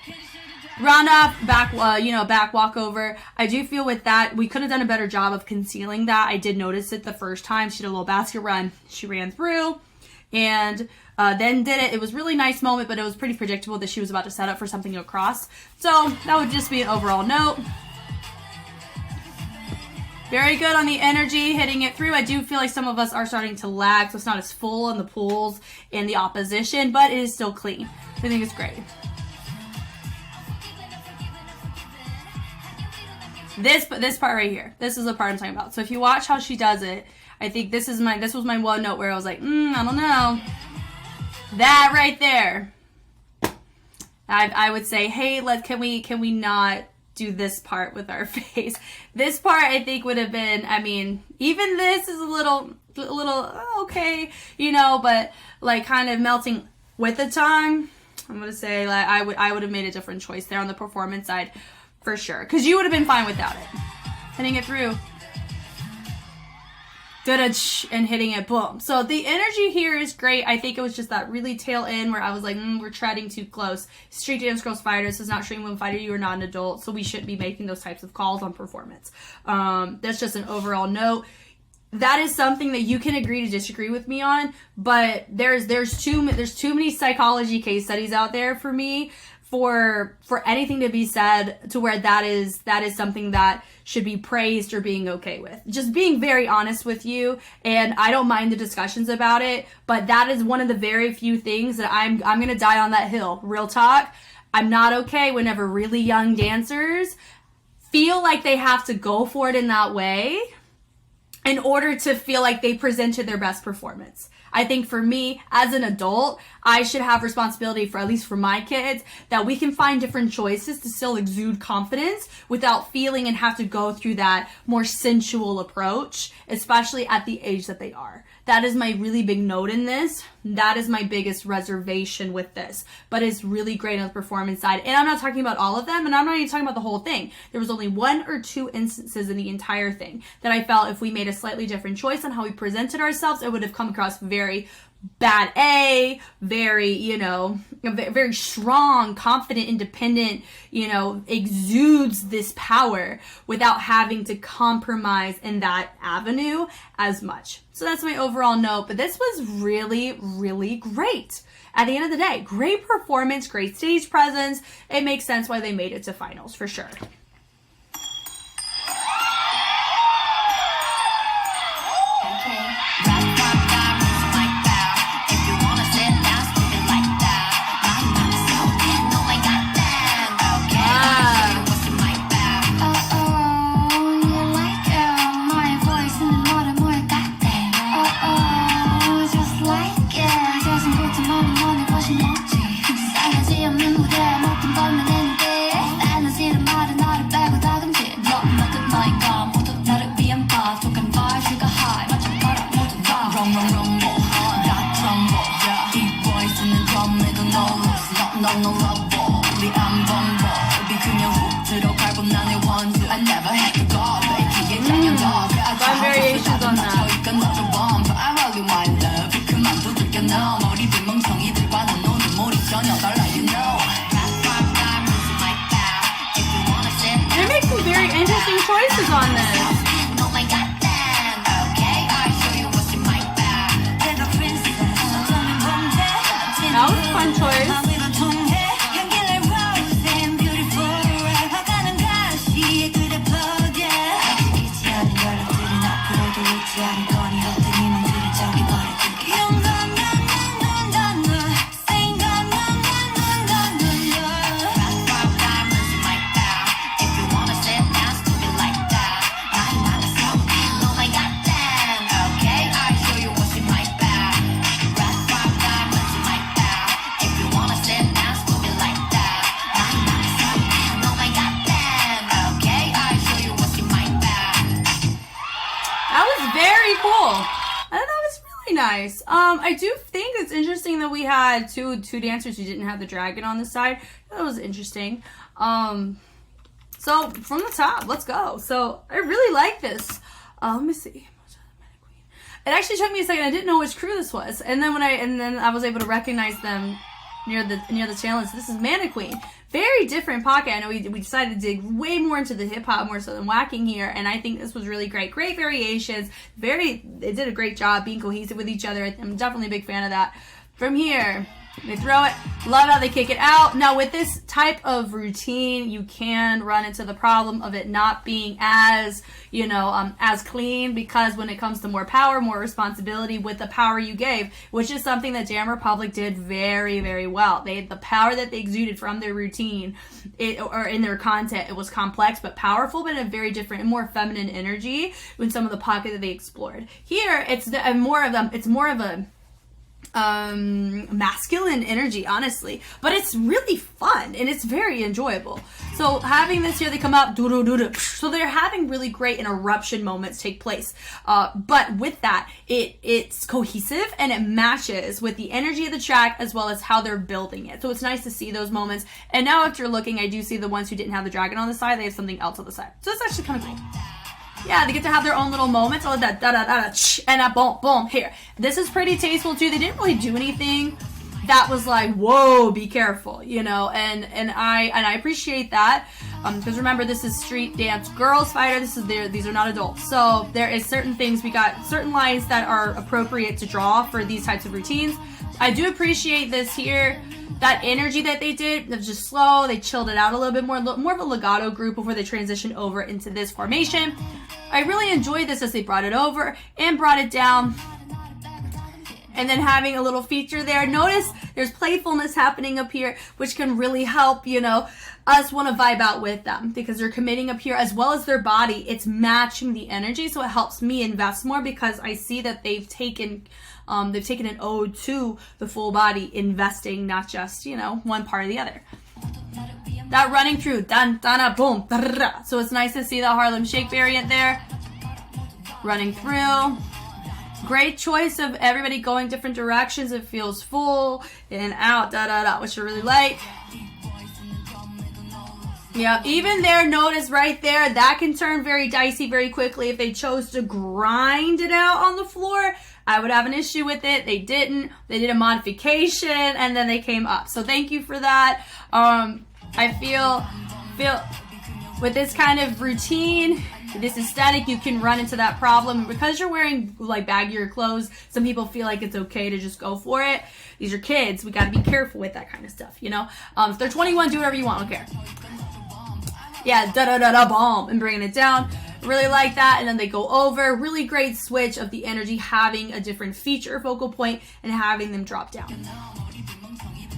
Round off, back walkover. I do feel with that, we could have done a better job of concealing that. I did notice it the first time. She did a little basket run. She ran through and then did it. It was a really nice moment, but it was pretty predictable that she was about to set up for something to cross. So that would just be an overall note. Very good on the energy, hitting it through. I do feel like some of us are starting to lag, so it's not as full on the pulls and the opposition, but it is still clean. I think it's great. This part right here, this is the part I'm talking about. So if you watch how she does it, I think this was my one note where I was like, I don't know. That right there, I would say, hey, can we not do this part with our face? This part I think would have been, I mean, even this is a little okay, but like kind of melting with the tongue. I'm gonna say like I would have made a different choice there on the performance side for sure, because you would have been fine without it. Hitting it through. And hitting it, boom. So the energy here is great. I think it was just that really tail end where I was like, we're treading too close. Street Dance Girls Fighters, this is not Street Women Fighter. You are not an adult, so we shouldn't be making those types of calls on performance. That's just an overall note. That is something that you can agree to disagree with me on, but there's too many psychology case studies out there for me for anything to be said to where that is something that should be praised or being okay with. Just being very honest with you, and I don't mind the discussions about it, but that is one of the very few things that I'm gonna die on that hill. Real talk. I'm not okay whenever really young dancers feel like they have to go for it in that way in order to feel like they presented their best performance. I think for me, as an adult, I should have responsibility for, at least for my kids, that we can find different choices to still exude confidence without feeling and have to go through that more sensual approach, especially at the age that they are. That is my really big note in this. That is my biggest reservation with this. But it's really great on the performance side. And I'm not talking about all of them, and I'm not even talking about the whole thing. There was only 1 or 2 instances in the entire thing that I felt if we made a slightly different choice on how we presented ourselves, it would have come across very bad A, very, very strong, confident, independent, exudes this power without having to compromise in that avenue as much. So that's my overall note, but this was really, really great. At the end of the day, great performance, great stage presence. It makes sense why they made it to finals for sure. 싸가지 없는 무대 못본 걸면 되는데 나는 싫은 말은 다 crumble. Deep voice in the drum에도 no love. 우리 안 범벅. 우리 그냥 훅 들어가고 나의 원수. I never had to go. 기에 작년 더. Fun variations on that. I value my love. 그만도 들켜너. 머리들 멍청이들과는 노는 몰이 전혀 달라 you know. They're making some very interesting choices on this. That was a fun choice. Very cool. I thought that was really nice. I do think it's interesting that we had two dancers who didn't have the dragon on the side. That was interesting. So from the top, let's go. So I really like this. Let me see. It actually took me a second. I didn't know which crew this was, and then I was able to recognize them near the challenge. This is MANNEQUEEN. Very different pocket. I know we decided to dig way more into the hip hop more so than whacking here, and I think this was really great. Great variations. They did a great job being cohesive with each other. I'm definitely a big fan of that. From here, they throw it. Love how they kick it out. Now with this type of routine, you can run into the problem of it not being as, as clean, because when it comes to more power, more responsibility with the power you gave, which is something that Jam Republic did very, very well. The power that they exuded from their routine, or in their content, it was complex but powerful, but in a very different and more feminine energy in some of the pocket that they explored. Here, it's more of a masculine energy, honestly, but it's really fun and it's very enjoyable. So having this here, they come up, so they're having really great interruption moments take place, but with that, it's cohesive and it matches with the energy of the track as well as how they're building it. So it's nice to see those moments. And now after looking, I do see the ones who didn't have the dragon on the side, they have something else on the side, so it's actually kind of cool. Yeah, they get to have their own little moments. All of that and that boom, boom, here. This is pretty tasteful too. They didn't really do anything that was like, whoa, be careful, and I appreciate that. Because remember, this is street dance girls fighter. These are not adults. So there is certain things, we got certain lines that are appropriate to draw for these types of routines. I do appreciate this here. That energy that they did, it was just slow. They chilled it out a little bit more of a legato group before they transitioned over into this formation. I really enjoyed this as they brought it over and brought it down. And then having a little feature there. Notice there's playfulness happening up here, which can really help, us want to vibe out with them because they're committing up here as well as their body. It's matching the energy, so it helps me invest more because I see that they've taken an ode to the full body, investing, not just, one part or the other. That running through, dan, dana, boom, da-da-da. So it's nice to see the Harlem Shake variant there. Running through. Great choice of everybody going different directions. It feels full, in and out, da-da-da, which I really like. Yeah, even there, notice right there, that can turn very dicey very quickly. If they chose to grind it out on the floor, I would have an issue with it. They didn't. They did a modification, and then they came up. So thank you for that. I feel with this kind of routine, this aesthetic, you can run into that problem. Because you're wearing like baggier clothes, some people feel like it's okay to just go for it. These are kids. We got to be careful with that kind of stuff, If they're 21, do whatever you want. I don't care. Yeah, da-da-da-da, bomb, and bringing it down. Really like that. And then they go over. Really great switch of the energy, having a different feature focal point and having them drop down.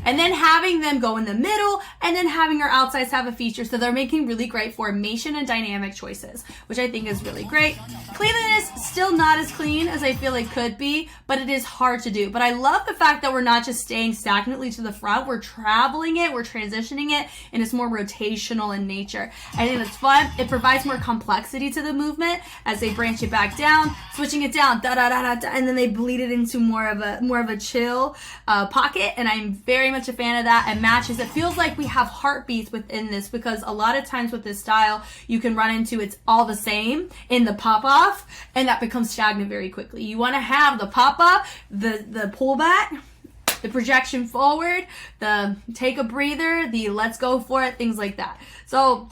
And then having them go in the middle, and then having our outsides have a feature. So they're making really great formation and dynamic choices, which I think is really great. Cleanliness, still not as clean as I feel it could be, but it is hard to do. But I love the fact that we're not just staying stagnantly to the front, we're traveling it, we're transitioning it, and it's more rotational in nature. I think that's fun. It provides more complexity to the movement as they branch it back down, switching it down, da da da da da, and then they bleed it into more of a chill pocket, and I'm very much a fan of that. And matches, it feels like we have heartbeats within this, because a lot of times with this style you can run into it's all the same in the pop off, and that becomes stagnant very quickly. You want to have the pop up, the pull back, the projection forward, the take a breather, the let's go for it, things like that. So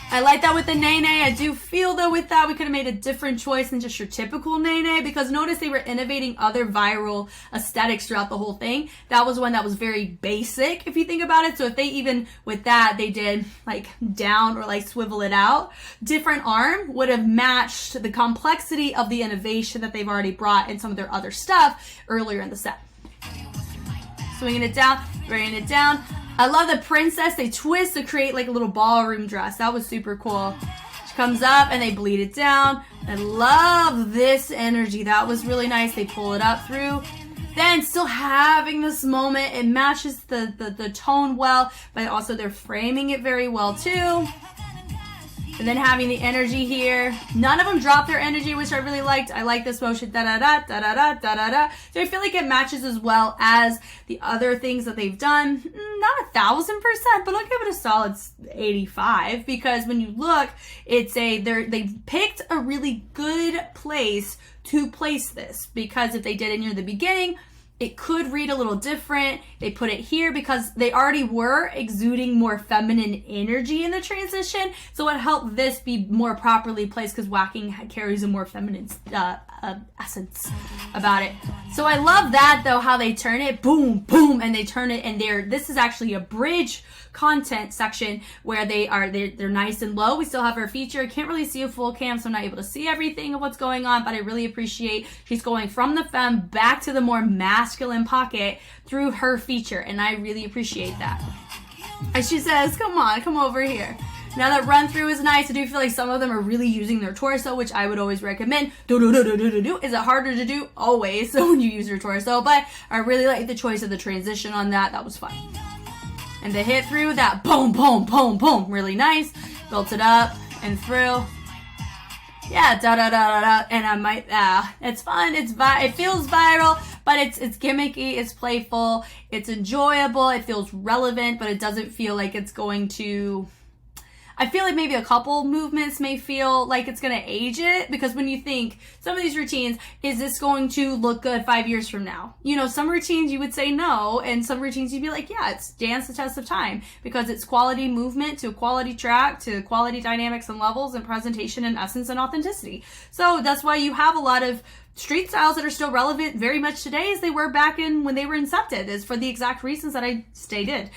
I like that with the Nene. I do feel though with that we could have made a different choice than just your typical Nene, because notice they were innovating other viral aesthetics throughout the whole thing. That was one that was very basic if you think about it. So if they even with that they did like down or like swivel it out, different arm would have matched the complexity of the innovation that they've already brought in some of their other stuff earlier in the set. Swinging it down, bringing it down. I love the princess. They twist to create like a little ballroom dress. That was super cool. She comes up and they bleed it down. I love this energy. That was really nice. They pull it up through. Then still having this moment. It matches the tone well, but also they're framing it very well too. And then having the energy here. None of them drop their energy, which I really liked. I like this motion, da-da-da, da-da-da, da-da-da. So I feel like it matches as well as the other things that they've done. Not 1,000%, but I'll give it a solid 85, because when you look, they've picked a really good place to place this, because if they did it near the beginning, it could read a little different. They put it here because they already were exuding more feminine energy in the transition. So it helped this be more properly placed, because whacking carries a more feminine essence about it. So I love that though, how they turn it, boom, boom, and they turn it, and this is actually a bridge content section where they're nice and low. We still have our feature. I can't really see a full cam, so I'm not able to see everything of what's going on, but I really appreciate she's going from the femme back to the more masculine pocket through her feature, and I really appreciate that. And she says, come on, come over here. Now that run through is nice. I do feel like some of them are really using their torso, which I would always recommend. Is it harder to do? Always. So when you use your torso, but I really like the choice of the transition on that. That was fun. And the hit through that boom, boom, boom, boom. Really nice. Built it up and through. Yeah, da da da da da. And I might, it's fun. It feels viral, but it's gimmicky. It's playful. It's enjoyable. It feels relevant, but it doesn't feel like it's going to. I feel like maybe a couple movements may feel like it's going to age it, because when you think some of these routines, is this going to look good 5 years from now? You know, some routines you would say no, and some routines you'd be like, yeah, it's stands the test of time, because it's quality movement to quality track to quality dynamics and levels and presentation and essence and authenticity. So that's why you have a lot of street styles that are still relevant very much today as they were back in when they were incepted, is for the exact reasons that I stated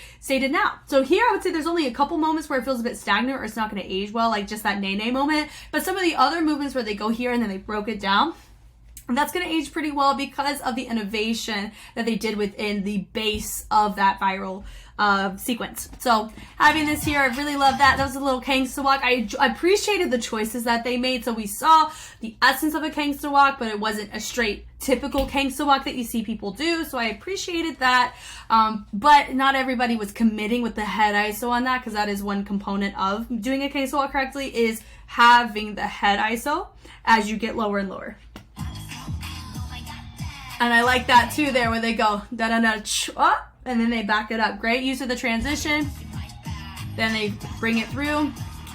now. So here I would say there's only a couple moments where it feels a bit stagnant or it's not going to age well, like just that Nene moment. But some of the other movements where they go here and then they broke it down, and that's going to age pretty well because of the innovation that they did within the base of that viral sequence. So having this here, I really love that. That was a little gangsta walk. I appreciated the choices that they made. So we saw the essence of a gangsta walk, but it wasn't a straight typical gangsta walk that you see people do. So I appreciated that. But not everybody was committing with the head ISO on that, because that is one component of doing a gangsta walk correctly, is having the head ISO as you get lower and lower. And I like that too there, where they go da da da up, and then they back it up. Great use of the transition. Then they bring it through.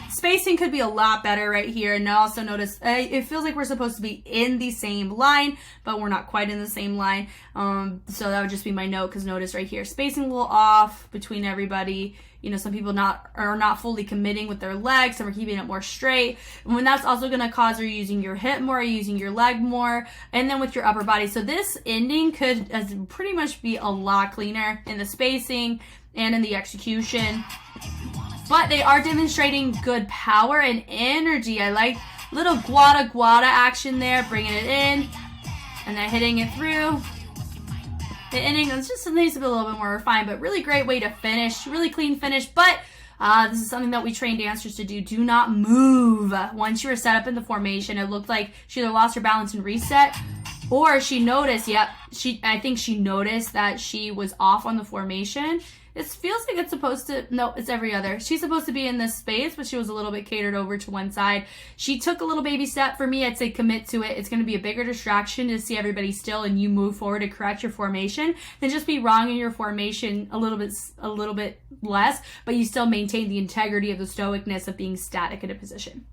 Spacing could be a lot better right here. And I also notice it feels like we're supposed to be in the same line, but we're not quite in the same line. So that would just be my note, because notice right here, spacing a little off between everybody. You know, some people are not fully committing with their legs, some are keeping it more straight. And when that's also going to cause you're using your hip more, you're using your leg more, and then with your upper body. So this ending could pretty much be a lot cleaner in the spacing and in the execution. But they are demonstrating good power and energy. I like little guada action there, bringing it in, and then hitting it through. The ending was just needs to be a little bit more refined, but really great way to finish, really clean finish. But this is something that we train dancers to do. Do not move. Once you were set up in the formation, it looked like she either lost her balance and reset, or she noticed, I think she noticed that she was off on the formation. It feels like it's supposed to, no, it's every other. She's supposed to be in this space, but she was a little bit catered over to one side. She took a little baby step. For me, I'd say commit to it. It's going to be a bigger distraction to see everybody still and you move forward to correct your formation than just be wrong in your formation a little bit less, but you still maintain the integrity of the stoicness of being static in a position.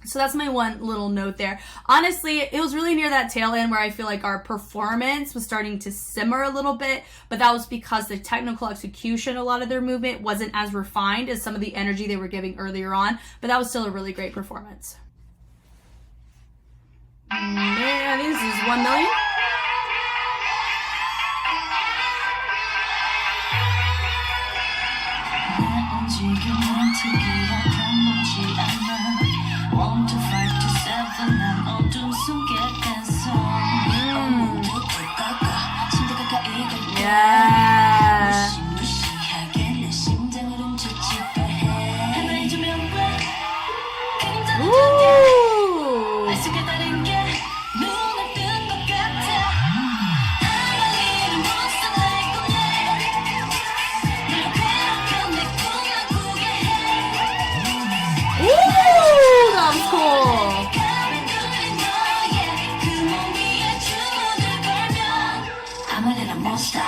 So that's my one little note there. Honestly, it was really near that tail end where I feel like our performance was starting to simmer a little bit, but that was because the technical execution, a lot of their movement wasn't as refined as some of the energy they were giving earlier on, but that was still a really great performance. I think this is 1 million. Yeah. Ooh. That was cool. I'm a little monster.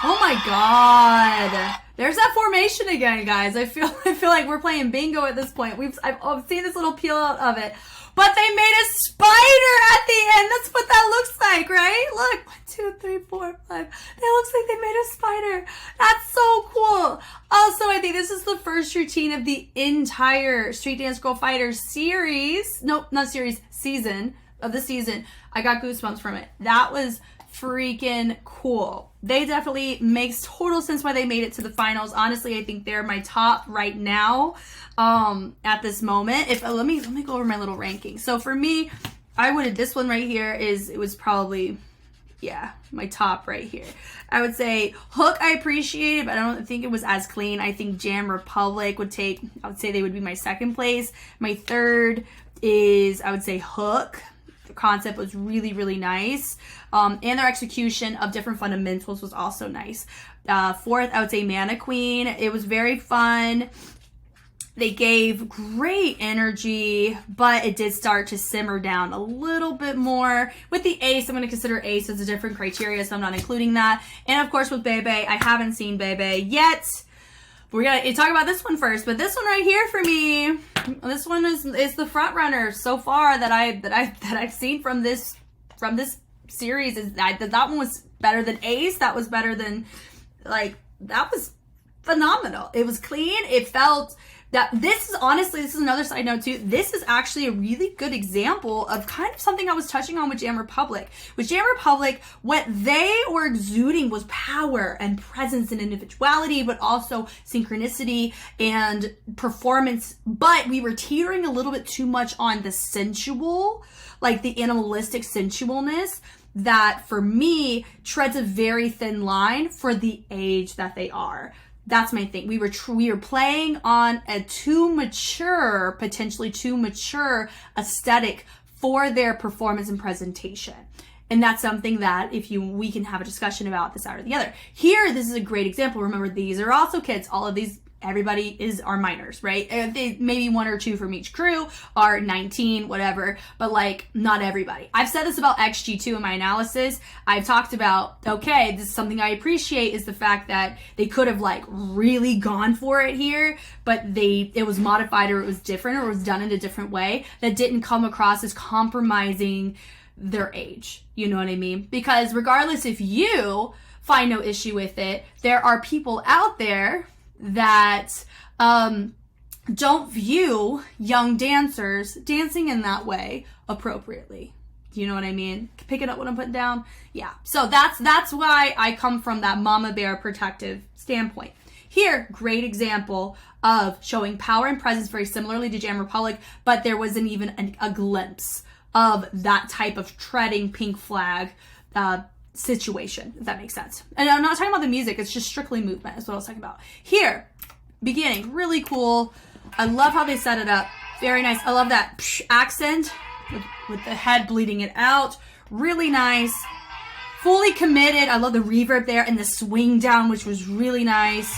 Oh my god. There's that formation again, guys. I feel like we're playing bingo at this point. I've seen this little peel out of it. But they made a spider at the end. That's what that looks like, right? Look, 1, 2, 3, 4, 5. It looks like they made a spider. That's so cool. Also, I think this is the first routine of the entire Street Dance Girl Fighters series. Nope, not series, season of the season. I got goosebumps from it. That was freaking cool. They definitely makes total sense why they made it to the finals. Honestly, I think they're my top right now at this moment. Let me go over my little ranking. So for me, I would, this one right here it was probably, yeah, my top right here. I would say Hook I appreciated, but I don't think it was as clean. I think Jam Republic I would say they would be my second place. My third is, I would say Hook. The concept was really, really nice. And their execution of different fundamentals was also nice. Fourth, I would say MANNEQUEEN. It was very fun. They gave great energy, but it did start to simmer down a little bit more. With the Ace, I'm going to consider Ace as a different criteria, so I'm not including that. And of course with BEBE, I haven't seen BEBE yet. We're going to talk about this one first, but this one right here for me, this one is the front runner so far that I've seen from this series. Is that one was better than Ace. That was better than, like, that was phenomenal. It was clean. It felt that this is another side note too. This is actually a really good example of kind of something I was touching on with Jam Republic. With Jam Republic, what they were exuding was power and presence and individuality, but also synchronicity and performance. But we were teetering a little bit too much on the sensual, like the animalistic sensualness that for me treads a very thin line for the age that they are. That's my thing. We were playing on a potentially too mature aesthetic for their performance and presentation. And that's something that we can have a discussion about this out or the other. Here, this is a great example. Remember, these are also kids. All of these everybody are minors, right? Maybe 1 or 2 from each crew are 19, whatever, but like not everybody. I've said this about XG2 in my analysis. I've talked about, okay, this is something I appreciate is the fact that they could have like really gone for it here, but it was modified or it was different or it was done in a different way that didn't come across as compromising their age. You know what I mean? Because regardless if you find no issue with it, there are people out there that don't view young dancers dancing in that way appropriately. Do you know what I mean? Picking up what I'm putting down? Yeah. So that's why I come from that mama bear protective standpoint. Here, great example of showing power and presence very similarly to Jam Republic, but there wasn't even a glimpse of that type of treading pink flag situation, if that makes sense. And I'm not talking about the music, it's just strictly movement is what I was talking about. Here, beginning, really cool. I love how they set it up. Very nice. I love that accent with the head bleeding it out. Really nice. Fully committed. I love the reverb there and the swing down, which was really nice.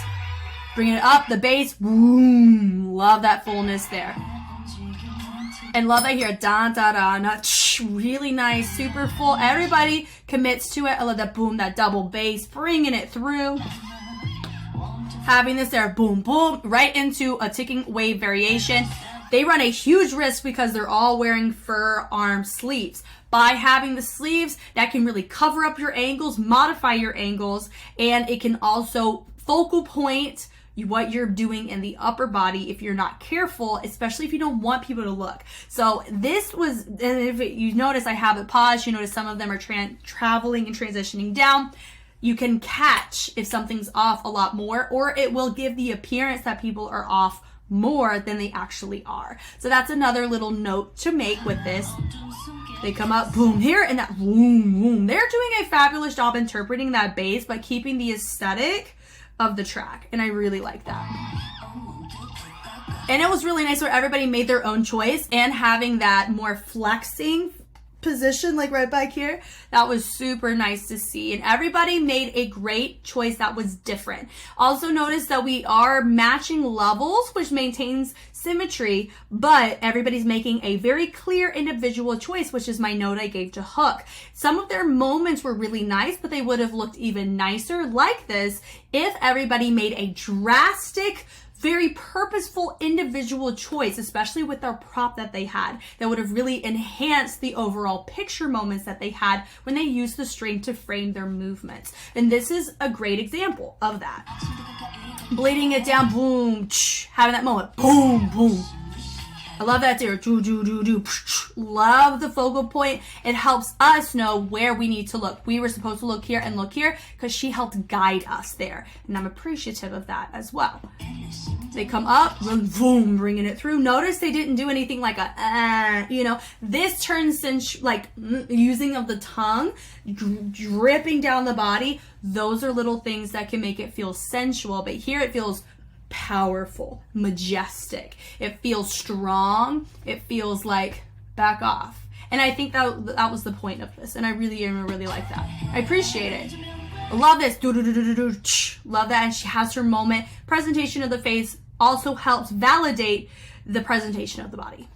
Bringing it up, the bass, boom. Love that fullness there. And love that here, da da da, not really nice, super full. Everybody commits to it. I love that boom, that double bass, bringing it through. Having this there, boom, boom, right into a ticking wave variation. They run a huge risk because they're all wearing fur arm sleeves. By having the sleeves, that can really cover up your angles, modify your angles, and it can also focal point what you're doing in the upper body if you're not careful, especially if you don't want people to look. So this was, and if you notice I have it paused, you notice some of them are traveling and transitioning down. You can catch if something's off a lot more, or it will give the appearance that people are off more than they actually are. So that's another little note to make with this. They come up, boom, here, and that boom, boom. They're doing a fabulous job interpreting that bass, but keeping the aesthetic of the track, and I really like that. And it was really nice where everybody made their own choice, and having that more flexing position like right back here, that was super nice to see, and everybody made a great choice that was different. Also notice that we are matching levels, which maintains symmetry, but everybody's making a very clear individual choice, which is my note I gave to Hook. Some of their moments were really nice, but they would have looked even nicer like this if everybody made a drastic, very purposeful individual choice, especially with their prop that they had, that would have really enhanced the overall picture moments that they had when they used the string to frame their movements. And this is a great example of that. Bleeding it down, boom, having that moment, boom, boom. I love that there. Love the focal point. It helps us know where we need to look. We were supposed to look here and look here because she helped guide us there. And I'm appreciative of that as well. They come up, boom, boom, bringing it through. Notice they didn't do anything like this turns like using of the tongue, dripping down the body. Those are little things that can make it feel sensual, but here it feels powerful, majestic. It feels strong. It feels like back off. And I think that was the point of this. And I really like that. I appreciate it. I love this. Love that. And she has her moment. Presentation of the face also helps validate the presentation of the body.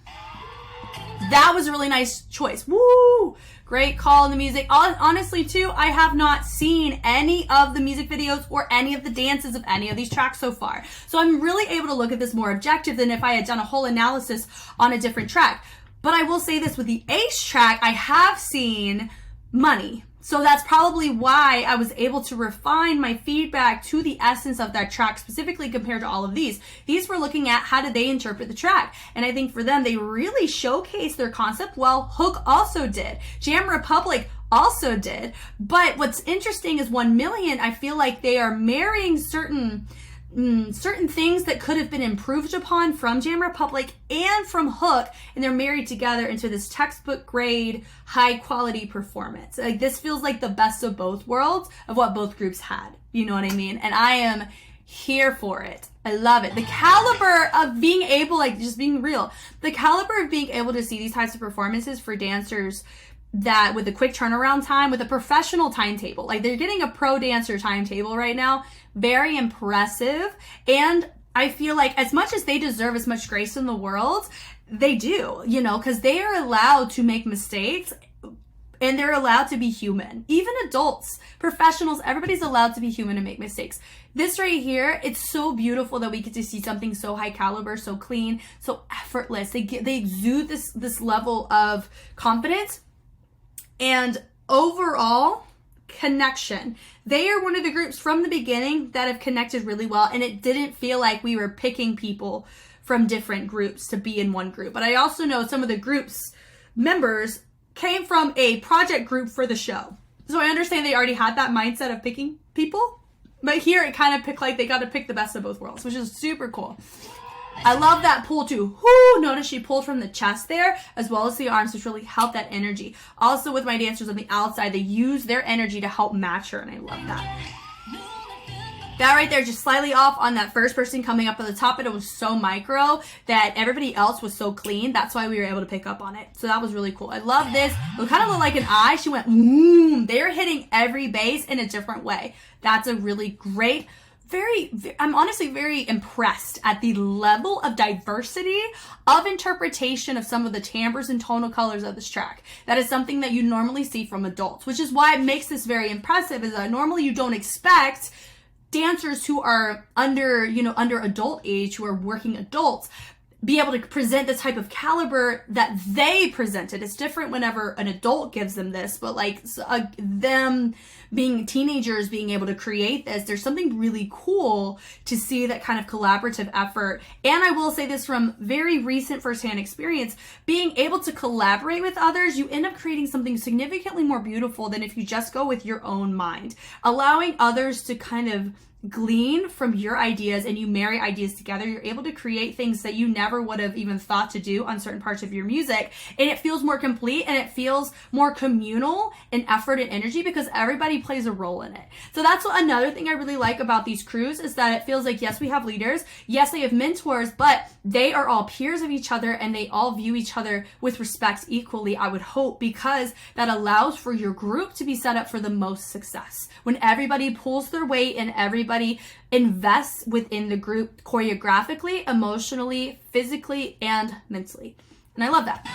That was a really nice choice. Woo! Great call in the music. Honestly, too, I have not seen any of the music videos or any of the dances of any of these tracks so far. So I'm really able to look at this more objective than if I had done a whole analysis on a different track. But I will say this, with the Ace track, I have seen Money. So that's probably why I was able to refine my feedback to the essence of that track, specifically compared to all of these. These were looking at how did they interpret the track. And I think for them, they really showcased their concept well. Hook also did. Jam Republic also did. But what's interesting is 1 Million, I feel like they are marrying certain things that could have been improved upon from Jam Republic and from Hook, and they're married together into this textbook grade, high quality performance. Like, this feels like the best of both worlds of what both groups had. You know what I mean? And I am here for it. I love it. The caliber of being able, like, just being real, the caliber of being able to see these types of performances for dancers that with a quick turnaround time, with a professional timetable, like they're getting a pro dancer timetable right now, very impressive. And I feel like as much as they deserve as much grace in the world, they do, you know, because they are allowed to make mistakes and they're allowed to be human. Even adults, professionals, everybody's allowed to be human and make mistakes. This right here, it's so beautiful that we get to see something so high caliber, so clean, so effortless. They exude this level of confidence and overall connection. They are one of the groups from the beginning that have connected really well, and it didn't feel like we were picking people from different groups to be in one group. But I also know some of the group's members came from a project group for the show. So I understand they already had that mindset of picking people, but here it kind of picked like they got to pick the best of both worlds, which is super cool. I love that pull too. Whoo! Notice she pulled from the chest there as well as the arms, which really helped that energy. Also with my dancers on the outside, they use their energy to help match her, and I love that. That right there, just slightly off on that first person coming up at the top, but it was so micro that everybody else was so clean. That's why we were able to pick up on it. So that was really cool. I love this. It kind of looked like an eye. She went, they're hitting every base in a different way. That's a really great, I'm honestly very impressed at the level of diversity of interpretation of some of the timbres and tonal colors of this track. That is something that you normally see from adults, which is why it makes this very impressive, is that normally you don't expect dancers who are under adult age, who are working adults, be able to present the type of caliber that they presented. It's different whenever an adult gives them this, but like them being teenagers being able to create this, there's something really cool to see that kind of collaborative effort. And I will say this from very recent firsthand experience, being able to collaborate with others, you end up creating something significantly more beautiful than if you just go with your own mind. Allowing others to kind of glean from your ideas and you marry ideas together, you're able to create things that you never would have even thought to do on certain parts of your music, and it feels more complete and it feels more communal in effort and energy because everybody plays a role in it. So that's another thing I really like about these crews, is that it feels like, yes, we have leaders, yes, they have mentors, but they are all peers of each other and they all view each other with respect equally, I would hope, because that allows for your group to be set up for the most success. When everybody pulls their weight and everybody invests within the group choreographically, emotionally, physically, and mentally. And I love that.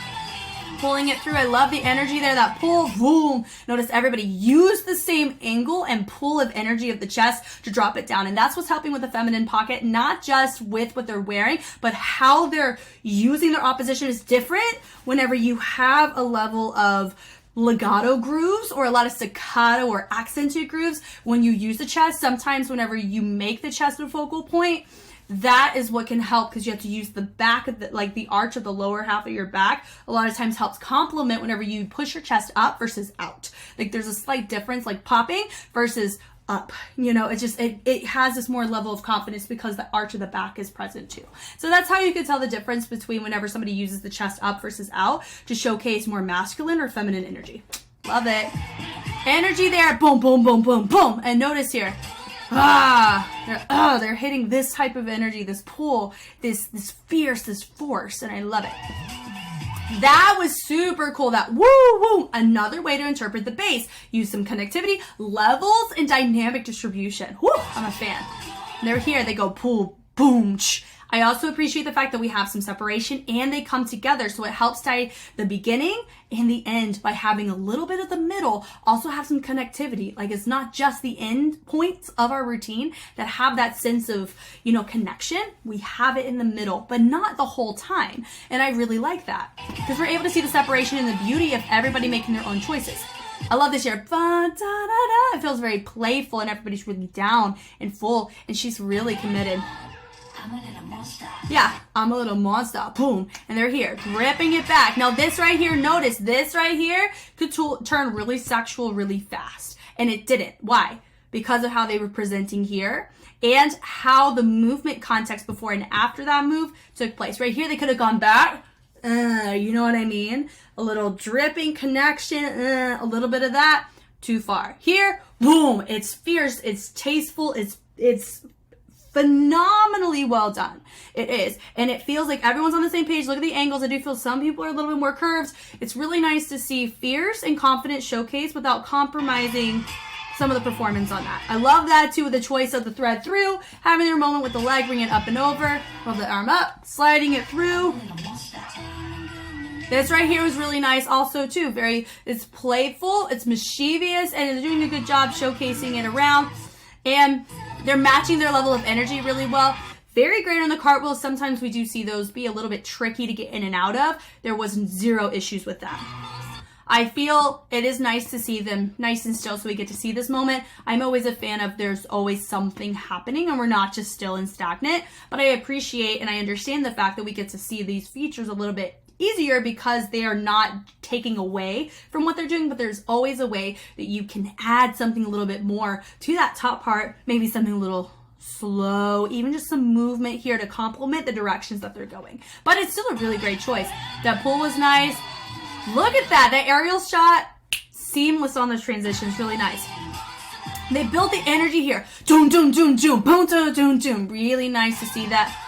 Pulling it through, I love the energy there, that pull, boom. Notice everybody use the same angle and pull of energy of the chest to drop it down. And that's what's helping with the feminine pocket, not just with what they're wearing, but how they're using their opposition is different whenever you have a level of legato grooves or a lot of staccato or accented grooves when you use the chest. Sometimes whenever you make the chest a focal point, that is what can help, because you have to use the back of the arch of the lower half of your back. A lot of times helps complement whenever you push your chest up versus out. Like there's a slight difference, like popping versus up, it has this more level of confidence because the arch of the back is present too. So that's how you can tell the difference between whenever somebody uses the chest up versus out to showcase more masculine or feminine energy. Love it. Energy there, boom, boom, boom, boom, boom. And notice here, they're hitting this type of energy, this pull, this fierce, this force, and I love it. That was super cool. That woo woo. Another way to interpret the bass. Use some connectivity, levels, and dynamic distribution. Woo, I'm a fan. They're here. They go pull, boom, ch. I also appreciate the fact that we have some separation and they come together, so it helps tie the beginning and the end by having a little bit of the middle also have some connectivity. Like it's not just the end points of our routine that have that sense of, connection. We have it in the middle, but not the whole time. And I really like that because we're able to see the separation and the beauty of everybody making their own choices. I love this here. It feels very playful and everybody's really down and full and she's really committed. Yeah, I'm a little monster. Boom. And they're here, gripping it back. Now this right here, notice this right here could turn really sexual really fast. And it didn't. Why? Because of how they were presenting here and how the movement context before and after that move took place. Right here, they could have gone back. You know what I mean? A little dripping connection, a little bit of that. Too far. Here, boom. It's fierce. It's tasteful. It's phenomenally well done. It is. And it feels like everyone's on the same page. Look at the angles. I do feel some people are a little bit more curved. It's really nice to see fierce and confident showcase without compromising some of the performance on that. I love that too, with the choice of the thread through, having their moment with the leg, bringing it up and over, love the arm up, sliding it through. This right here was really nice also too. It's playful, it's mischievous, and they're doing a good job showcasing it around. And they're matching their level of energy really well. Very great on the cartwheels. Sometimes we do see those be a little bit tricky to get in and out of. There was zero issues with that. I feel it is nice to see them nice and still so we get to see this moment. I'm always a fan of there's always something happening and we're not just still and stagnant. But I appreciate and I understand the fact that we get to see these features a little bit easier because they are not taking away from what they're doing, but there's always a way that you can add something a little bit more to that top part, maybe something a little slow, even just some movement here to complement the directions that they're going. But it's still a really great choice. That pull was nice. Look at that aerial shot, seamless on those transitions, really nice. They built the energy here. Doom, doom, doom, doom, boom, doom, doom, doom. Really nice to see that.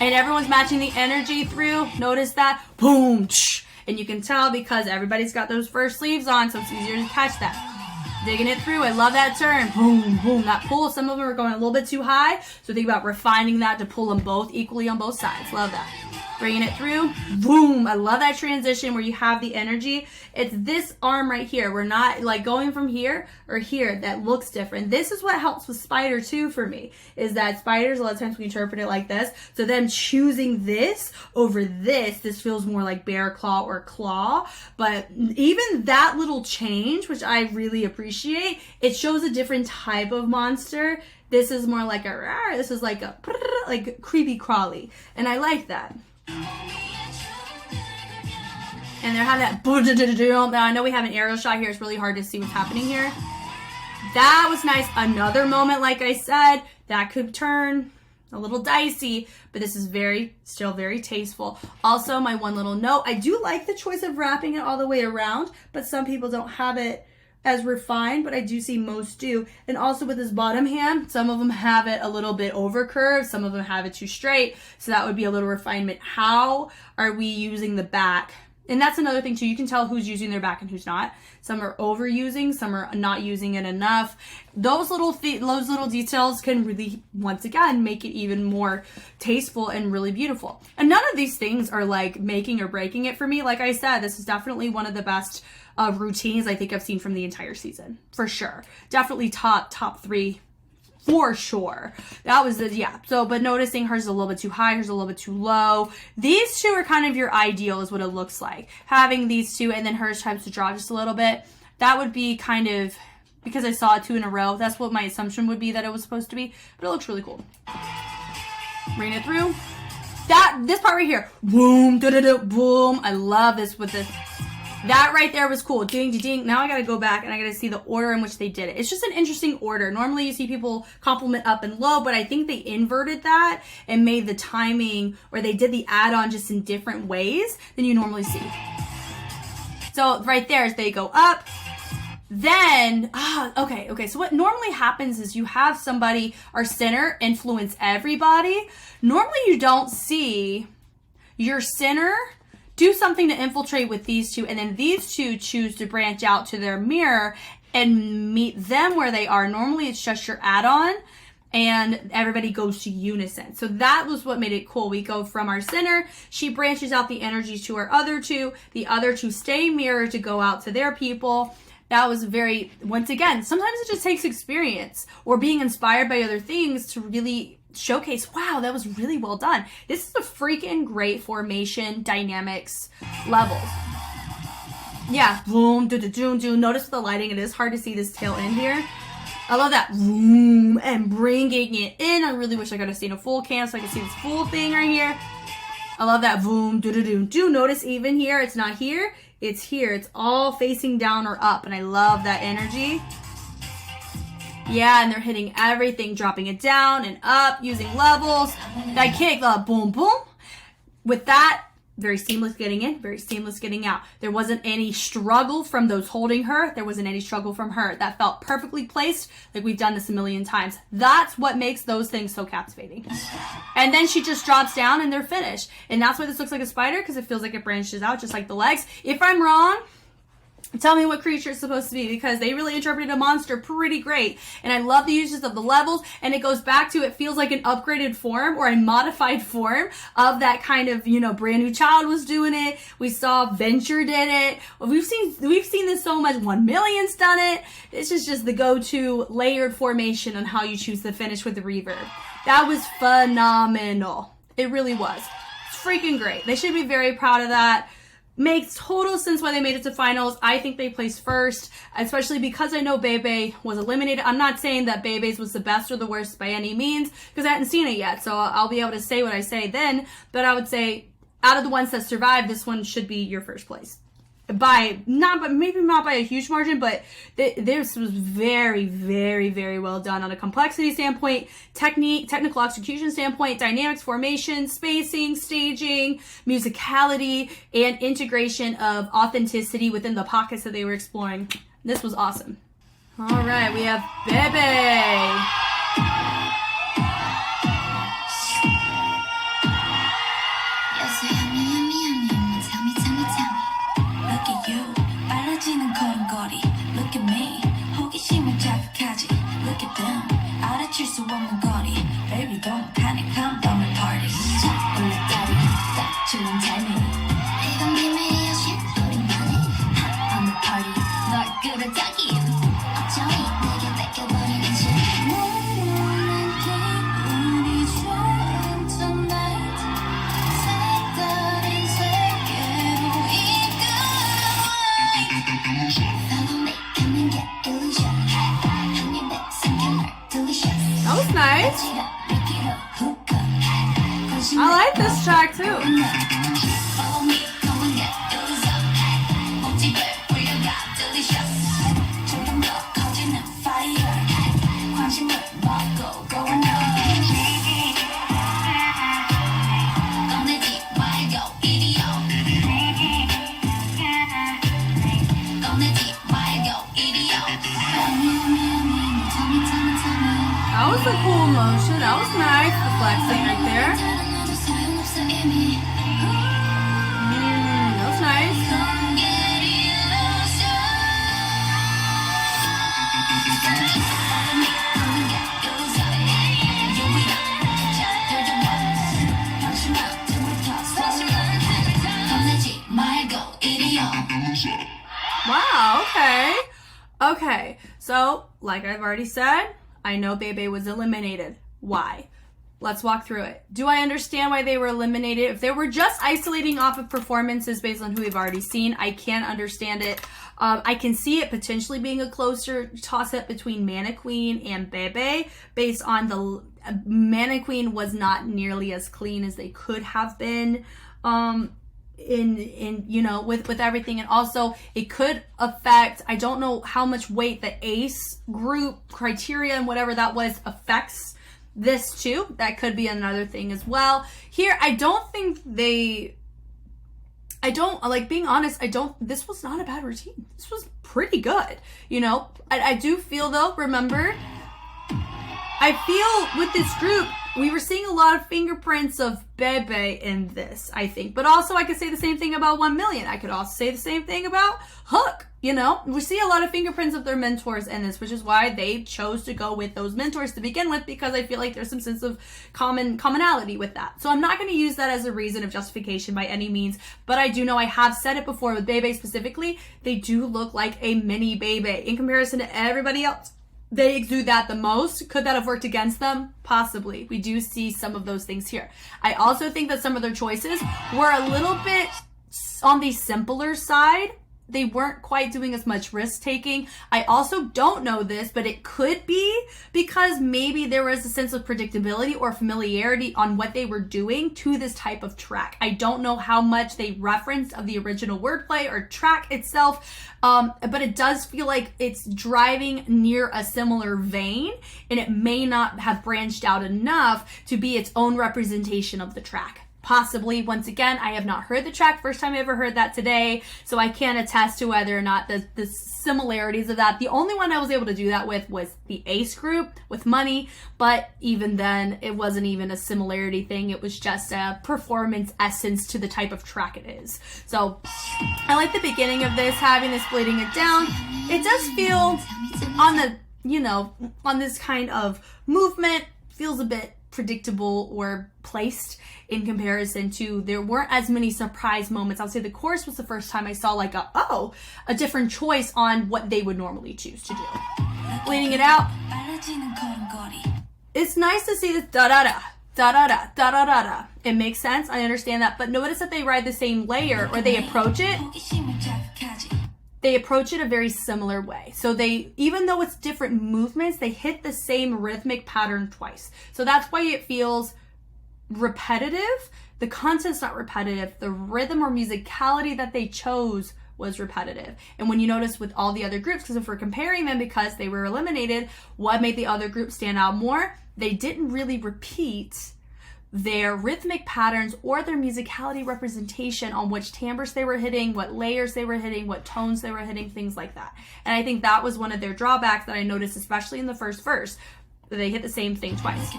And everyone's matching the energy through. Notice that. Boom. Tsh. And you can tell because everybody's got those first sleeves on, so it's easier to catch that. Digging it through. I love that turn. Boom, boom. That pull, some of them are going a little bit too high. So think about refining that to pull them both equally on both sides. Love that. Bringing it through. Boom. I love that transition where you have the energy. It's this arm right here. We're not like going from here or here. That looks different. This is what helps with Spider too for me. Is that Spiders, a lot of times we interpret it like this. So them choosing this over this feels more like bear claw or claw. But even that little change, which I really appreciate, it shows a different type of monster. This is more like a, this is like a, like creepy crawly. And I like that. And they're having that. Now I know we have an aerial shot here. It's really hard to see what's happening here. That was nice. Another moment, like I said, that could turn a little dicey, but this is still very tasteful. Also, my one little note, I do like the choice of wrapping it all the way around, but some people don't have it as refined, but I do see most do. And also with this bottom hand, some of them have it a little bit over curved, some of them have it too straight, so that would be a little refinement. How are we using the back? And that's another thing too, you can tell who's using their back and who's not. Some are overusing, some are not using it enough. Those little details can really, once again, make it even more tasteful and really beautiful. And none of these things are like making or breaking it for me. Like I said, this is definitely one of the best routines I think I've seen from the entire season, for sure. Definitely top three, for sure. That was so, but noticing hers is a little bit too high, hers is a little bit too low. These two are kind of your ideal is what it looks like. Having these two and then hers tries to draw just a little bit. That would be kind of, because I saw 2 in a row, that's what my assumption would be that it was supposed to be, but it looks really cool. Bring it through. This part right here. Boom, boom. I love this with this. That right there was cool. Ding, ding, ding. Now I gotta go back and I gotta see the order in which they did it. It's just an interesting order. Normally you see people compliment up and low, but I think they inverted that and made the timing, or they did the add-on just in different ways than you normally see. So right there is they go up. Then, okay. So what normally happens is you have somebody, our center, influence everybody. Normally you don't see your center do something to infiltrate with these two, and then these two choose to branch out to their mirror and meet them where they are. Normally it's just your add-on and everybody goes to unison. So that was what made it cool. We go from our center, she branches out the energy to our other two, the other two stay mirrored to go out to their people. That was once again, sometimes it just takes experience or being inspired by other things to really showcase, wow, that was really well done. This is a freaking great formation dynamics levels. Yeah, boom, do. Notice the lighting, it is hard to see this tail end here. I love that, boom, and bringing it in. I really wish I could have seen a full cam so I could see this full thing right here. I love that, boom, do. Notice even here, it's not here, it's here. It's all facing down or up, and I love that energy. Yeah, and they're hitting everything, dropping it down and up, using levels. That kick, boom, boom. With that, very seamless getting in, very seamless getting out. There wasn't any struggle from those holding her. There wasn't any struggle from her. That felt perfectly placed, like we've done this a million times. That's what makes those things so captivating. And then she just drops down and they're finished. And that's why this looks like a spider, because it feels like it branches out just like the legs. If I'm wrong, Tell me what creature it's supposed to be, because they really interpreted a monster pretty great. And I love the uses of the levels, and it goes back to, it feels like an upgraded form or a modified form of that kind of, you know, Brand New Child was doing it. We saw Venture did it. We've seen this so much. 1 Million's done it. This is just the go-to layered formation on how you choose to finish with the reverb. That was phenomenal. It really was. It's freaking great. They should be very proud of that. Makes total sense why they made it to finals. I think they placed first, especially because I know BEBE was eliminated. I'm not saying that BEBE's was the best or the worst by any means, because I hadn't seen it yet, so I'll be able to say what I say then. But I would say, out of the ones that survived, this one should be your first place. Maybe not by a huge margin, but this was very, very, very well done on a complexity standpoint, technical execution standpoint, dynamics, formation, spacing, staging, musicality, and integration of authenticity within the pockets that they were exploring. This was awesome. All right, we have BEBE. Look at me, 호기심을 자극하지. Look at them, 알아챌 수 없는 거리. Baby, don't panic, come down my party. 자, 올라가리, 딱 좋은 타이밍. 이건 비밀이야, shit, 우리만의 hot on the party. 널 끌어당긴 어쩌니 내게 뺏겨버리는 줄. 모르는 기분이 좋은 tonight. 색다른 세계로 이끌어와. That was nice. I like this track too. That was a cool motion. That was nice. The flexing right there. That was nice. Wow, okay. Okay, so like I've already said, I know BEBE was eliminated. Why? Let's walk through it. Do I understand why they were eliminated? If they were just isolating off of performances based on who we've already seen, I can't understand it. I can see it potentially being a closer toss-up between MANNEQUEEN and BEBE based on the MANNEQUEEN was not nearly as clean as they could have been. In you know, with everything, and also it could affect, I don't know how much weight the ACE group criteria and whatever that was affects this too. That could be another thing as well. Here, I don't think like, being honest, this was not a bad routine. This was pretty good, you know. I do feel though, remember, I feel with this group, we were seeing a lot of fingerprints of BEBE in this, I think. But also, I could say the same thing about 1 Million. I could also say the same thing about Hook, you know? We see a lot of fingerprints of their mentors in this, which is why they chose to go with those mentors to begin with, because I feel like there's some sense of commonality with that. So I'm not going to use that as a reason of justification by any means, but I do know, I have said it before with BEBE specifically, they do look like a mini BEBE in comparison to everybody else. They exude that the most. Could that have worked against them? Possibly. We do see some of those things here. I also think that some of their choices were a little bit on the simpler side. They weren't quite doing as much risk taking. I also don't know this, but it could be because maybe there was a sense of predictability or familiarity on what they were doing to this type of track. I don't know how much they referenced of the original wordplay or track itself, but it does feel like it's driving near a similar vein, and it may not have branched out enough to be its own representation of the track. Possibly. Once again, I have not heard the track. First time I ever heard that today, so I can't attest to whether or not the similarities of that. The only one I was able to do that with was the Ace group with Money, but even then, it wasn't even a similarity thing. It was just a performance essence to the type of track it is. So I like the beginning of this, having this bleeding it down. It does feel on the, you know, on this kind of movement, feels a bit predictable or placed in comparison to, there weren't as many surprise moments. I would say the chorus was the first time I saw like a different choice on what they would normally choose to do. Bleeding it out. It's nice to see this da-da-da, da-da-da, da-da-da-da. It makes sense, I understand that, but notice that they ride the same layer, or they approach it a very similar way. So they, even though it's different movements, they hit the same rhythmic pattern twice. So that's why it feels repetitive. The content's not repetitive. The rhythm or musicality that they chose was repetitive. And when you notice with all the other groups, because if we're comparing them because they were eliminated, what made the other groups stand out more? They didn't really repeat their rhythmic patterns or their musicality representation on which timbres they were hitting, what layers they were hitting, what tones they were hitting, things like that. And I think that was one of their drawbacks that I noticed, especially in the first verse. They hit the same thing twice.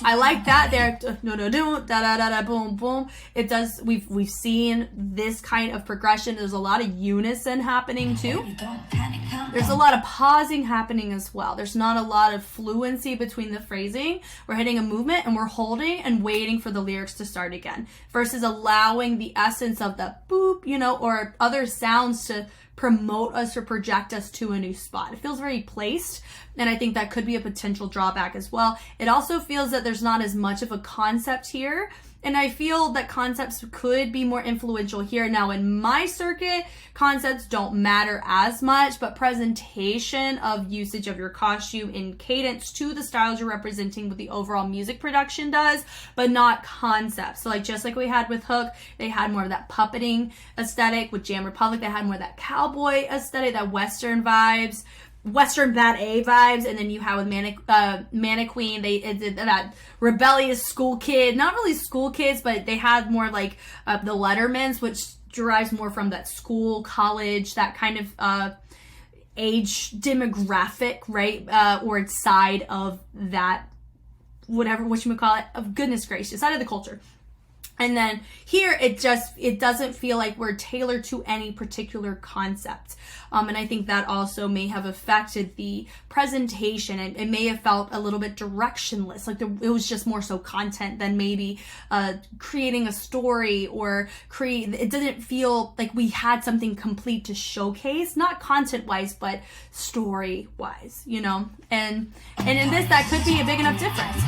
I like that there. No, da da da da, boom, boom. It does. We've seen this kind of progression. There's a lot of unison happening too. There's a lot of pausing happening as well. There's not a lot of fluency between the phrasing. We're hitting a movement and we're holding and waiting for the lyrics to start again, versus allowing the essence of the boop, you know, or other sounds to promote us or project us to a new spot. It feels very placed, and I think that could be a potential drawback as well. It also feels that there's not as much of a concept here, and I feel that concepts could be more influential here. Now, in my circuit, concepts don't matter as much, but presentation of usage of your costume in cadence to the styles you're representing with the overall music production does, but not concepts. So like, just like we had with Hook, they had more of that puppeting aesthetic. With Jam Republic, they had more of that cowboy aesthetic, that Western vibes, Western Bad A vibes, and then you have with MANNEQUEEN, they did that rebellious school kid, not really school kids, but they had more like the Lettermans, which derives more from that school, college, that kind of age demographic, right? Or side of that, whatever, whatchamacallit, of goodness gracious, side of the culture. And then here, it doesn't feel like we're tailored to any particular concept. And I think that also may have affected the presentation, and it may have felt a little bit directionless. Like it was just more so content than maybe creating a story, or it didn't feel like we had something complete to showcase, not content wise, but story wise, you know? And in this, that could be a big enough difference.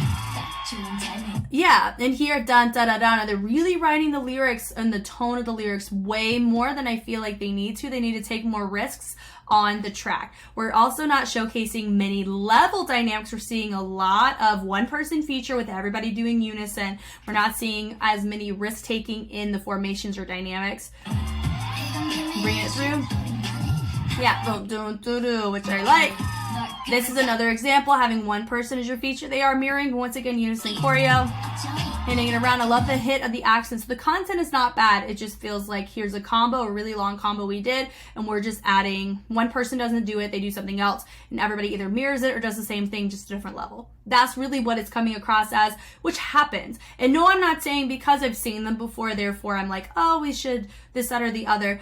Yeah, and here, dun da da da, they're really writing the lyrics and the tone of the lyrics way more than I feel like they need to. They need to take more risks on the track. We're also not showcasing many level dynamics. We're seeing a lot of one-person feature with everybody doing unison. We're not seeing as many risk-taking in the formations or dynamics. Bring it through. Yeah, boom, do, do, do, which I like. This is another example, having one person as your feature. They are mirroring, but once again, unison choreo. Hitting it around. I love the hit of the accents. The content is not bad. It just feels like here's a combo, a really long combo we did, and we're just adding, one person doesn't do it, they do something else, and everybody either mirrors it or does the same thing, just a different level. That's really what it's coming across as, which happens. And no, I'm not saying because I've seen them before, therefore I'm like, oh, we should this, that, or the other.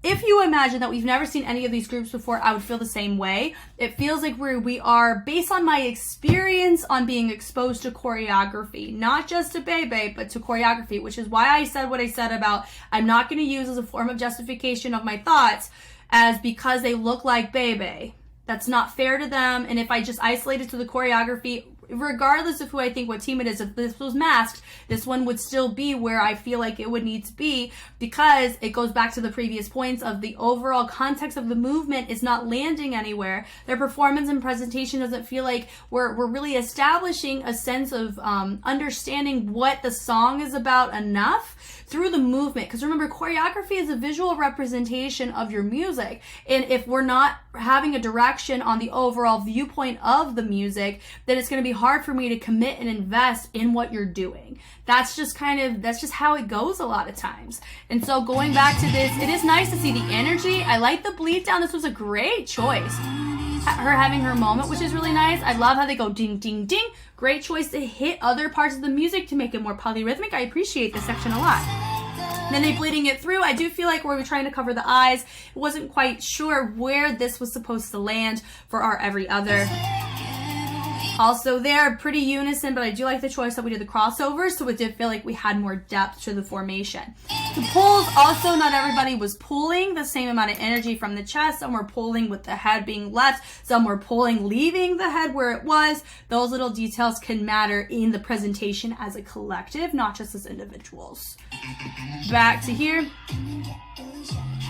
If you imagine that we've never seen any of these groups before, I would feel the same way. It feels like we are, based on my experience on being exposed to choreography, not just to BEBE, but to choreography, which is why I said what I said about I'm not going to use as a form of justification of my thoughts as because they look like BEBE. That's not fair to them. And if I just isolate it to the choreography, regardless of who I think what team it is, if this was masked, this one would still be where I feel like it would need to be, because it goes back to the previous points of the overall context of the movement is not landing anywhere. Their performance and presentation doesn't feel like we're really establishing a sense of understanding what the song is about enough through the movement. Because remember, choreography is a visual representation of your music. And if we're not having a direction on the overall viewpoint of the music, then it's going to be hard for me to commit and invest in what you're doing. That's just how it goes a lot of times. And so going back to this, it is nice to see the energy. I like the bleed down. This was a great choice. Her having her moment, which is really nice. I love how they go ding, ding, ding. Great choice to hit other parts of the music to make it more polyrhythmic. I appreciate this section a lot. Then they bleeding it through. I do feel like we were trying to cover the eyes. Wasn't quite sure where this was supposed to land for our every other. Also there, pretty unison, but I do like the choice that we did the crossovers, so it did feel like we had more depth to the formation. The pulls, also not everybody was pulling the same amount of energy from the chest. Some were pulling with the head being left. Some were pulling, leaving the head where it was. Those little details can matter in the presentation as a collective, not just as individuals. Back to here.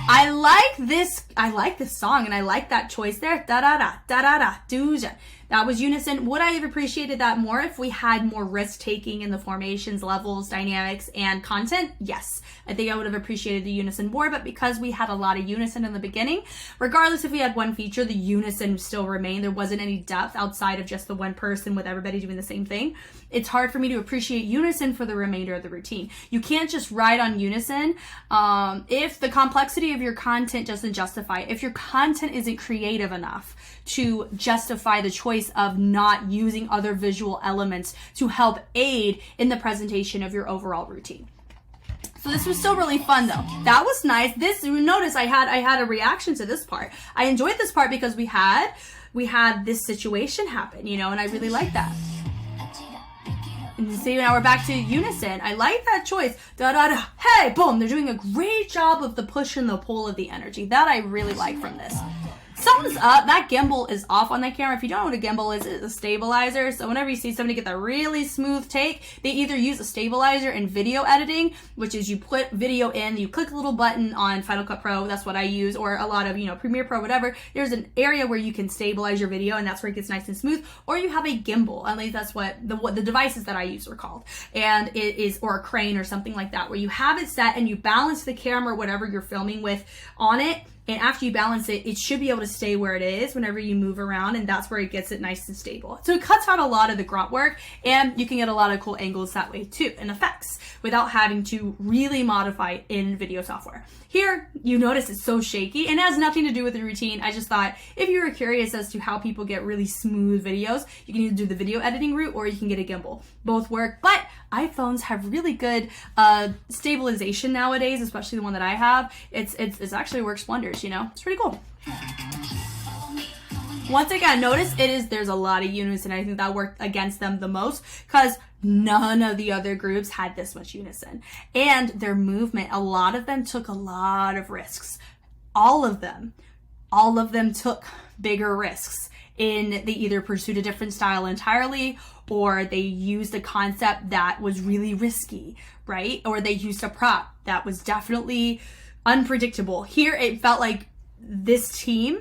I like this song, and I like that choice there. Da-da-da, da-da-da, do-ja. That was unison. Would I have appreciated that more if we had more risk-taking in the formations, levels, dynamics, and content? Yes. I think I would have appreciated the unison more, but because we had a lot of unison in the beginning, regardless if we had one feature, the unison still remained. There wasn't any depth outside of just the one person with everybody doing the same thing. It's hard for me to appreciate unison for the remainder of the routine. You can't just ride on unison if the complexity of your content doesn't justify it. If your content isn't creative enough to justify the choice of not using other visual elements to help aid in the presentation of your overall routine. So this was still really fun though. That was nice. This, notice I had a reaction to this part. I enjoyed this part because we had this situation happen, you know, and I really like that. And see, now we're back to unison. I like that choice. Da da da. Hey, boom. They're doing a great job of the push and the pull of the energy. That I really like from this. Something's up. That gimbal is off on that camera. If you don't know what a gimbal is, it's a stabilizer. So whenever you see somebody get that really smooth take, they either use a stabilizer in video editing, which is you put video in, you click a little button on Final Cut Pro. That's what I use, or a lot of, you know, Premiere Pro, whatever. There's an area where you can stabilize your video, and that's where it gets nice and smooth. Or you have a gimbal. At least that's what the devices that I use are called. And it is, or a crane or something like that, where you have it set and you balance the camera, whatever you're filming with, on it. And after you balance it, it should be able to stay where it is whenever you move around, and that's where it gets it nice and stable. So it cuts out a lot of the grunt work, and you can get a lot of cool angles that way too, and effects, without having to really modify in video software. Here, you notice it's so shaky, and it has nothing to do with the routine. I just thought if you were curious as to how people get really smooth videos, you can either do the video editing route or you can get a gimbal. Both work, but iPhones have really good stabilization nowadays, especially the one that I have. It's actually works wonders, you know? It's pretty cool. Once again, notice there's a lot of unison. I think that worked against them the most because none of the other groups had this much unison. And their movement, a lot of them took a lot of risks. All of them took bigger risks in they either pursued a different style entirely, or they used a concept that was really risky, right? Or they used a prop that was definitely unpredictable. Here, it felt like this team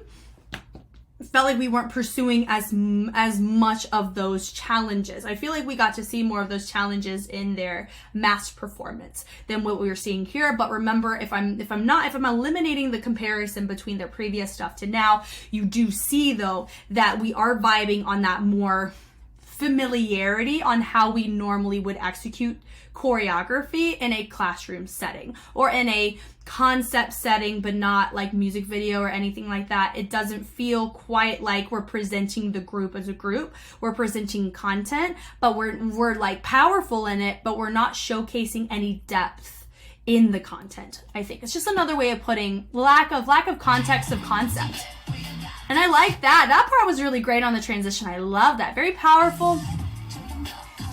felt like we weren't pursuing as much of those challenges. I feel like we got to see more of those challenges in their mass performance than what we were seeing here. But remember, if I'm eliminating the comparison between their previous stuff to now, you do see though that we are vibing on that more familiarity on how we normally would execute choreography in a classroom setting or in a concept setting, but not like music video or anything like that. It doesn't feel quite like we're presenting the group as a group. We're presenting content, but we're like powerful in it, but we're not showcasing any depth in the content. I think it's just another way of putting lack of context of concept. And I like that. That part was really great on the transition. I love that. Very powerful.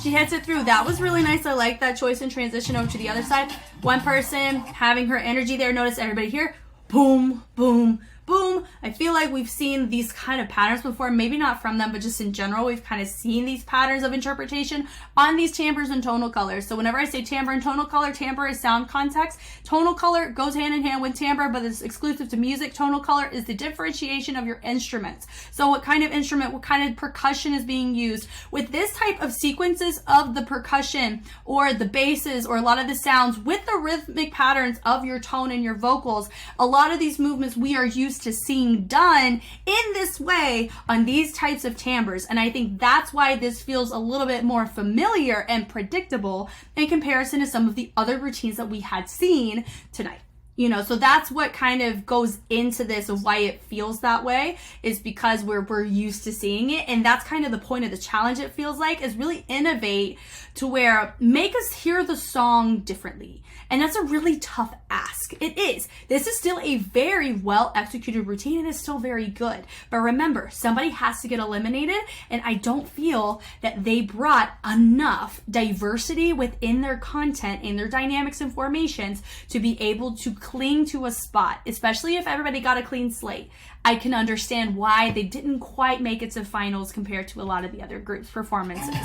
She hits it through. That was really nice. I like that choice in transition over to the other side. One person having her energy there. Notice everybody here. Boom, boom, boom. I feel like we've seen these kind of patterns before. Maybe not from them, but just in general, we've kind of seen these patterns of interpretation on these timbres and tonal colors. So whenever I say timbre and tonal color, timbre is sound context. Tonal color goes hand in hand with timbre, but it's exclusive to music. Tonal color is the differentiation of your instruments. So what kind of instrument, what kind of percussion is being used. With this type of sequences of the percussion or the basses or a lot of the sounds with the rhythmic patterns of your tone and your vocals, a lot of these movements we are used to see seeing done in this way on these types of timbres. And I think that's why this feels a little bit more familiar and predictable in comparison to some of the other routines that we had seen tonight. You know, so that's what kind of goes into this of why it feels that way, is because we're used to seeing it. And that's kind of the point of the challenge, it feels like, is really innovate to where make us hear the song differently. And that's a really tough ask. It is. This is still a very well executed routine and it's still very good. But remember, somebody has to get eliminated, and I don't feel that they brought enough diversity within their content and their dynamics and formations to be able to cling to a spot, especially if everybody got a clean slate. I can understand why they didn't quite make it to finals compared to a lot of the other groups' performances.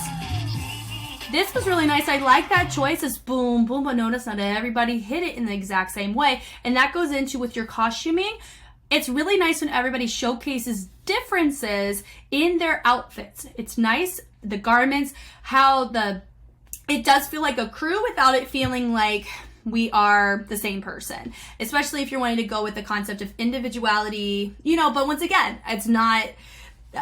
This was really nice. I like that choice. It's boom, boom, but notice not everybody hit it in the exact same way. And that goes into with your costuming. It's really nice when everybody showcases differences in their outfits. It's nice, the garments, how it does feel like a crew without it feeling like we are the same person, especially if you're wanting to go with the concept of individuality, you know, but once again,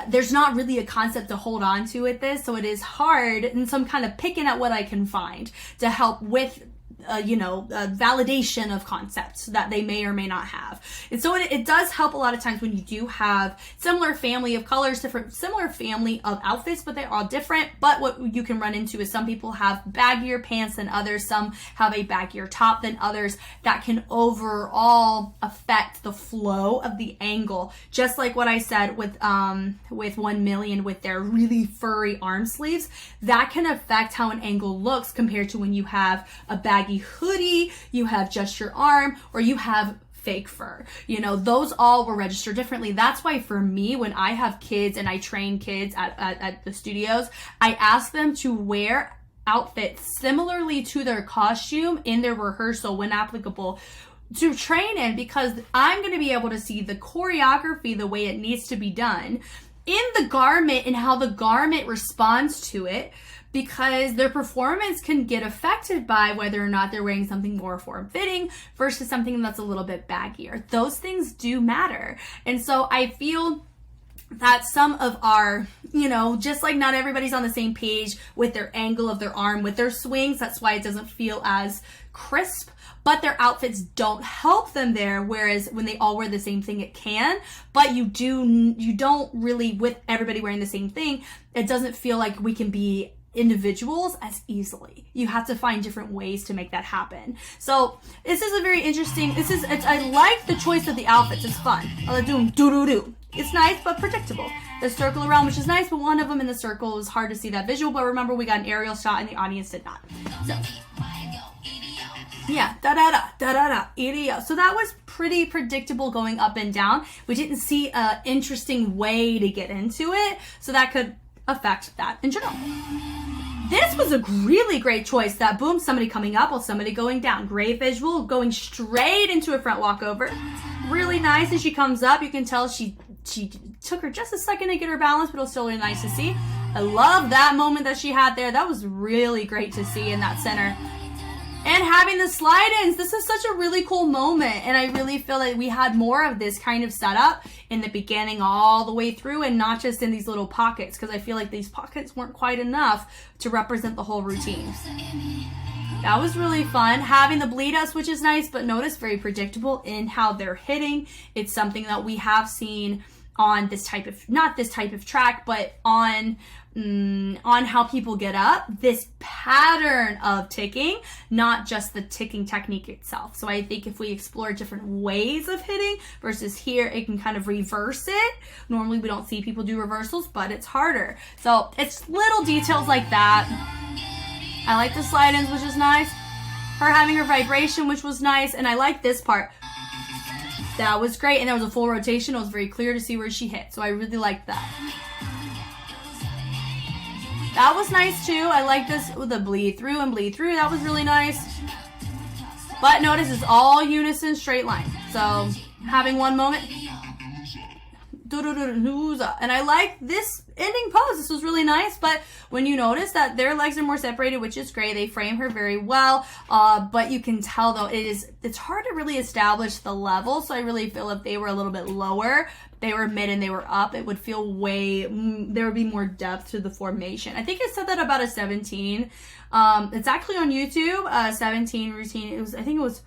there's not really a concept to hold on to with this, so it is hard, and so I'm kind of picking at what I can find to help with validation of concepts that they may or may not have. And so it does help a lot of times when you do have similar family of colors, similar family of outfits, but they're all different. But what you can run into is some people have baggier pants than others, some have a baggier top than others. That can overall affect the flow of the angle. Just like what I said with 1 million with their really furry arm sleeves, that can affect how an angle looks compared to when you have a baggy hoodie, you have just your arm, or you have fake fur. You know, those all will register differently. That's why for me, when I have kids and I train kids at the studios, I ask them to wear outfits similarly to their costume in their rehearsal when applicable, to train in, because I'm going to be able to see the choreography the way it needs to be done in the garment and how the garment responds to it, because their performance can get affected by whether or not they're wearing something more form-fitting versus something that's a little bit baggier. Those things do matter. And so I feel that some of our, just like not everybody's on the same page with their angle of their arm, with their swings, that's why it doesn't feel as crisp, but their outfits don't help them there. Whereas when they all wear the same thing, it can, but you don't really, with everybody wearing the same thing, it doesn't feel like we can be individuals as easily. You have to find different ways to make that happen. So this is a very interesting, I like the choice of the outfits. It's fun. Do. It's nice, but predictable. The circle around, which is nice, but one of them in the circle is hard to see that visual, but remember we got an aerial shot and the audience did not. So yeah, da-da-da, so that was pretty predictable going up and down. We didn't see an interesting way to get into it, so that could affect that in general. This was a really great choice. That boom, somebody coming up while somebody going down. Great visual, going straight into a front walkover. Really nice. As she comes up, you can tell she took her just a second to get her balance, but it was still really nice to see. I love that moment that she had there. That was really great to see in that center. And having the slide-ins, this is such a really cool moment, and I really feel like we had more of this kind of setup in the beginning all the way through, and not just in these little pockets, because I feel like these pockets weren't quite enough to represent the whole routine. That was really fun. Having the bleed us, which is nice, but notice very predictable in how they're hitting. It's something that we have seen on this type of, not this type of track, but on how people get up, this pattern of ticking, not just the ticking technique itself. So I think if we explore different ways of hitting versus here, it can kind of reverse it. Normally we don't see people do reversals, but it's harder. So it's little details like that. I like the slide-ins, which is nice. Her having her vibration, which was nice. And I like this part. That was great. And there was a full rotation. It was very clear to see where she hit. So I really liked that. That was nice too. I like this with the bleed through and bleed through. That was really nice. But notice it's all unison straight line. So having one moment, And I like this ending pose. This was really nice, but when you notice that their legs are more separated, which is great, they frame her very well, but you can tell though it's hard to really establish the level. So I really feel if they were a little bit lower, they were mid and they were up, it would feel there would be more depth to the formation. I think it said that about a 17. It's actually on YouTube, 17 routine. I think it was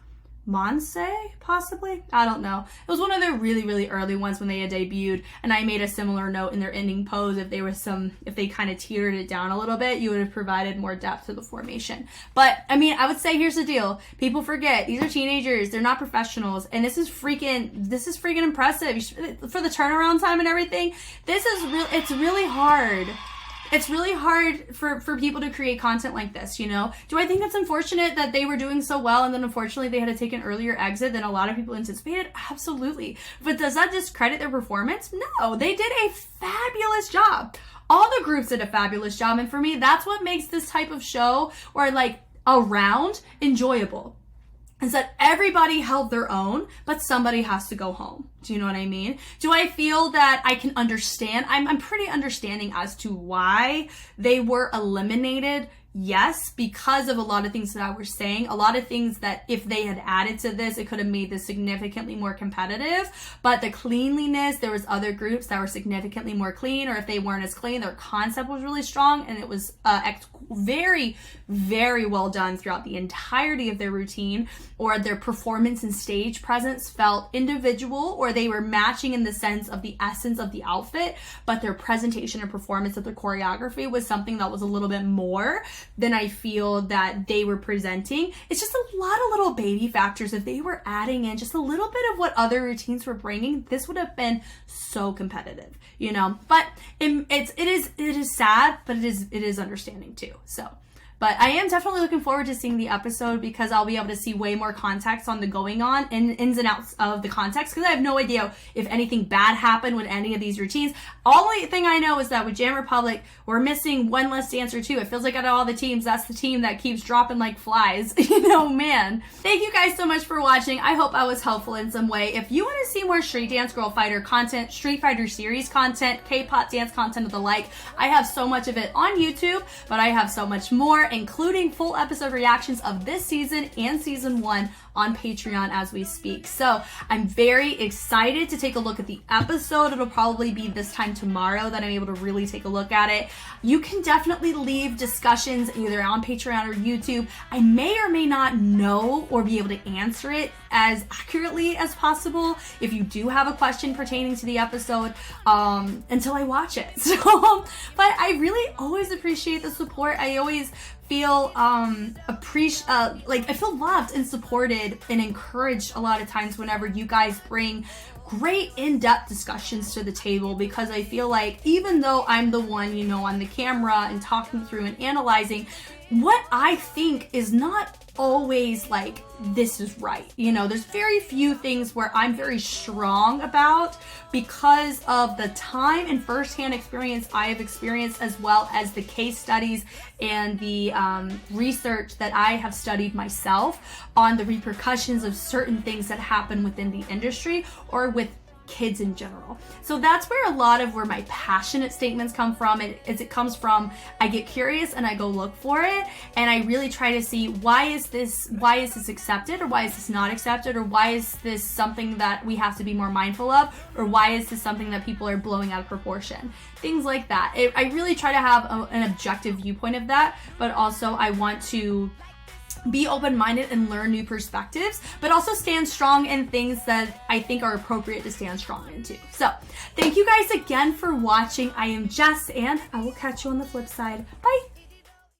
Monse, possibly? I don't know. It was one of their really, really early ones when they had debuted, and I made a similar note in their ending pose. If they kind of teetered it down a little bit, you would have provided more depth to the formation. But, I mean, I would say here's the deal. People forget, these are teenagers, they're not professionals, and this is freaking impressive. For the turnaround time and everything, it's really hard. It's really hard for people to create content like this, you know? Do I think it's unfortunate that they were doing so well and then unfortunately they had to take an earlier exit than a lot of people anticipated? Absolutely. But does that discredit their performance? No, they did a fabulous job. All the groups did a fabulous job, and for me, that's what makes this type of show, or like a round, enjoyable. Is that everybody held their own, but somebody has to go home. Do you know what I mean? Do I feel that I can understand? I'm pretty understanding as to why they were eliminated. Yes, because of a lot of things that I was saying, a lot of things that if they had added to this, it could have made this significantly more competitive. But the cleanliness, there was other groups that were significantly more clean, or if they weren't as clean, their concept was really strong, and it was very, very well done throughout the entirety of their routine, or their performance and stage presence felt individual, or they were matching in the sense of the essence of the outfit, but their presentation and performance of the choreography was something that was a little bit more than I feel that they were presenting. It's just a lot of little baby factors. If they were adding in just a little bit of what other routines were bringing, this would have been so competitive, you know? But it is sad, but it is understanding too. So, but I am definitely looking forward to seeing the episode, because I'll be able to see way more context on the going on and ins and outs of the context, because I have no idea if anything bad happened with any of these routines. Only thing I know is that with Jam Republic, we're missing one less dancer too. It feels like out of all the teams, that's the team that keeps dropping like flies. You know, man. Thank you guys so much for watching. I hope I was helpful in some way. If you want to see more Street Dance Girl Fighter content, Street Fighter series content, K-pop dance content of the like, I have so much of it on YouTube, but I have so much more, including full episode reactions of this season and season 1 on Patreon as we speak. So I'm very excited to take a look at the episode. It'll probably be this time tomorrow that I'm able to really take a look at it. You can definitely leave discussions either on Patreon or YouTube. I may or may not know or be able to answer it as accurately as possible if you do have a question pertaining to the episode until I watch it. So, but I really always appreciate the support. I always feel like I feel loved and supported and encouraged a lot of times whenever you guys bring great in-depth discussions to the table, because I feel like even though I'm the one, you know, on the camera and talking through and analyzing, what I think is not always like this is right. You know, there's very few things where I'm very strong about because of the time and firsthand experience I have experienced, as well as the case studies and the research that I have studied myself on the repercussions of certain things that happen within the industry or with kids in general. So that's where a lot of my passionate statements come from. It comes from, I get curious and I go look for it, and I really try to see why is this accepted, or why is this not accepted, or why is this something that we have to be more mindful of, or why is this something that people are blowing out of proportion, things like that. I really try to have an objective viewpoint of that, but also I want to be open-minded and learn new perspectives, but also stand strong in things that I think are appropriate to stand strong into. So thank you guys again for watching. I am Jess, and I will catch you on the flip side. Bye.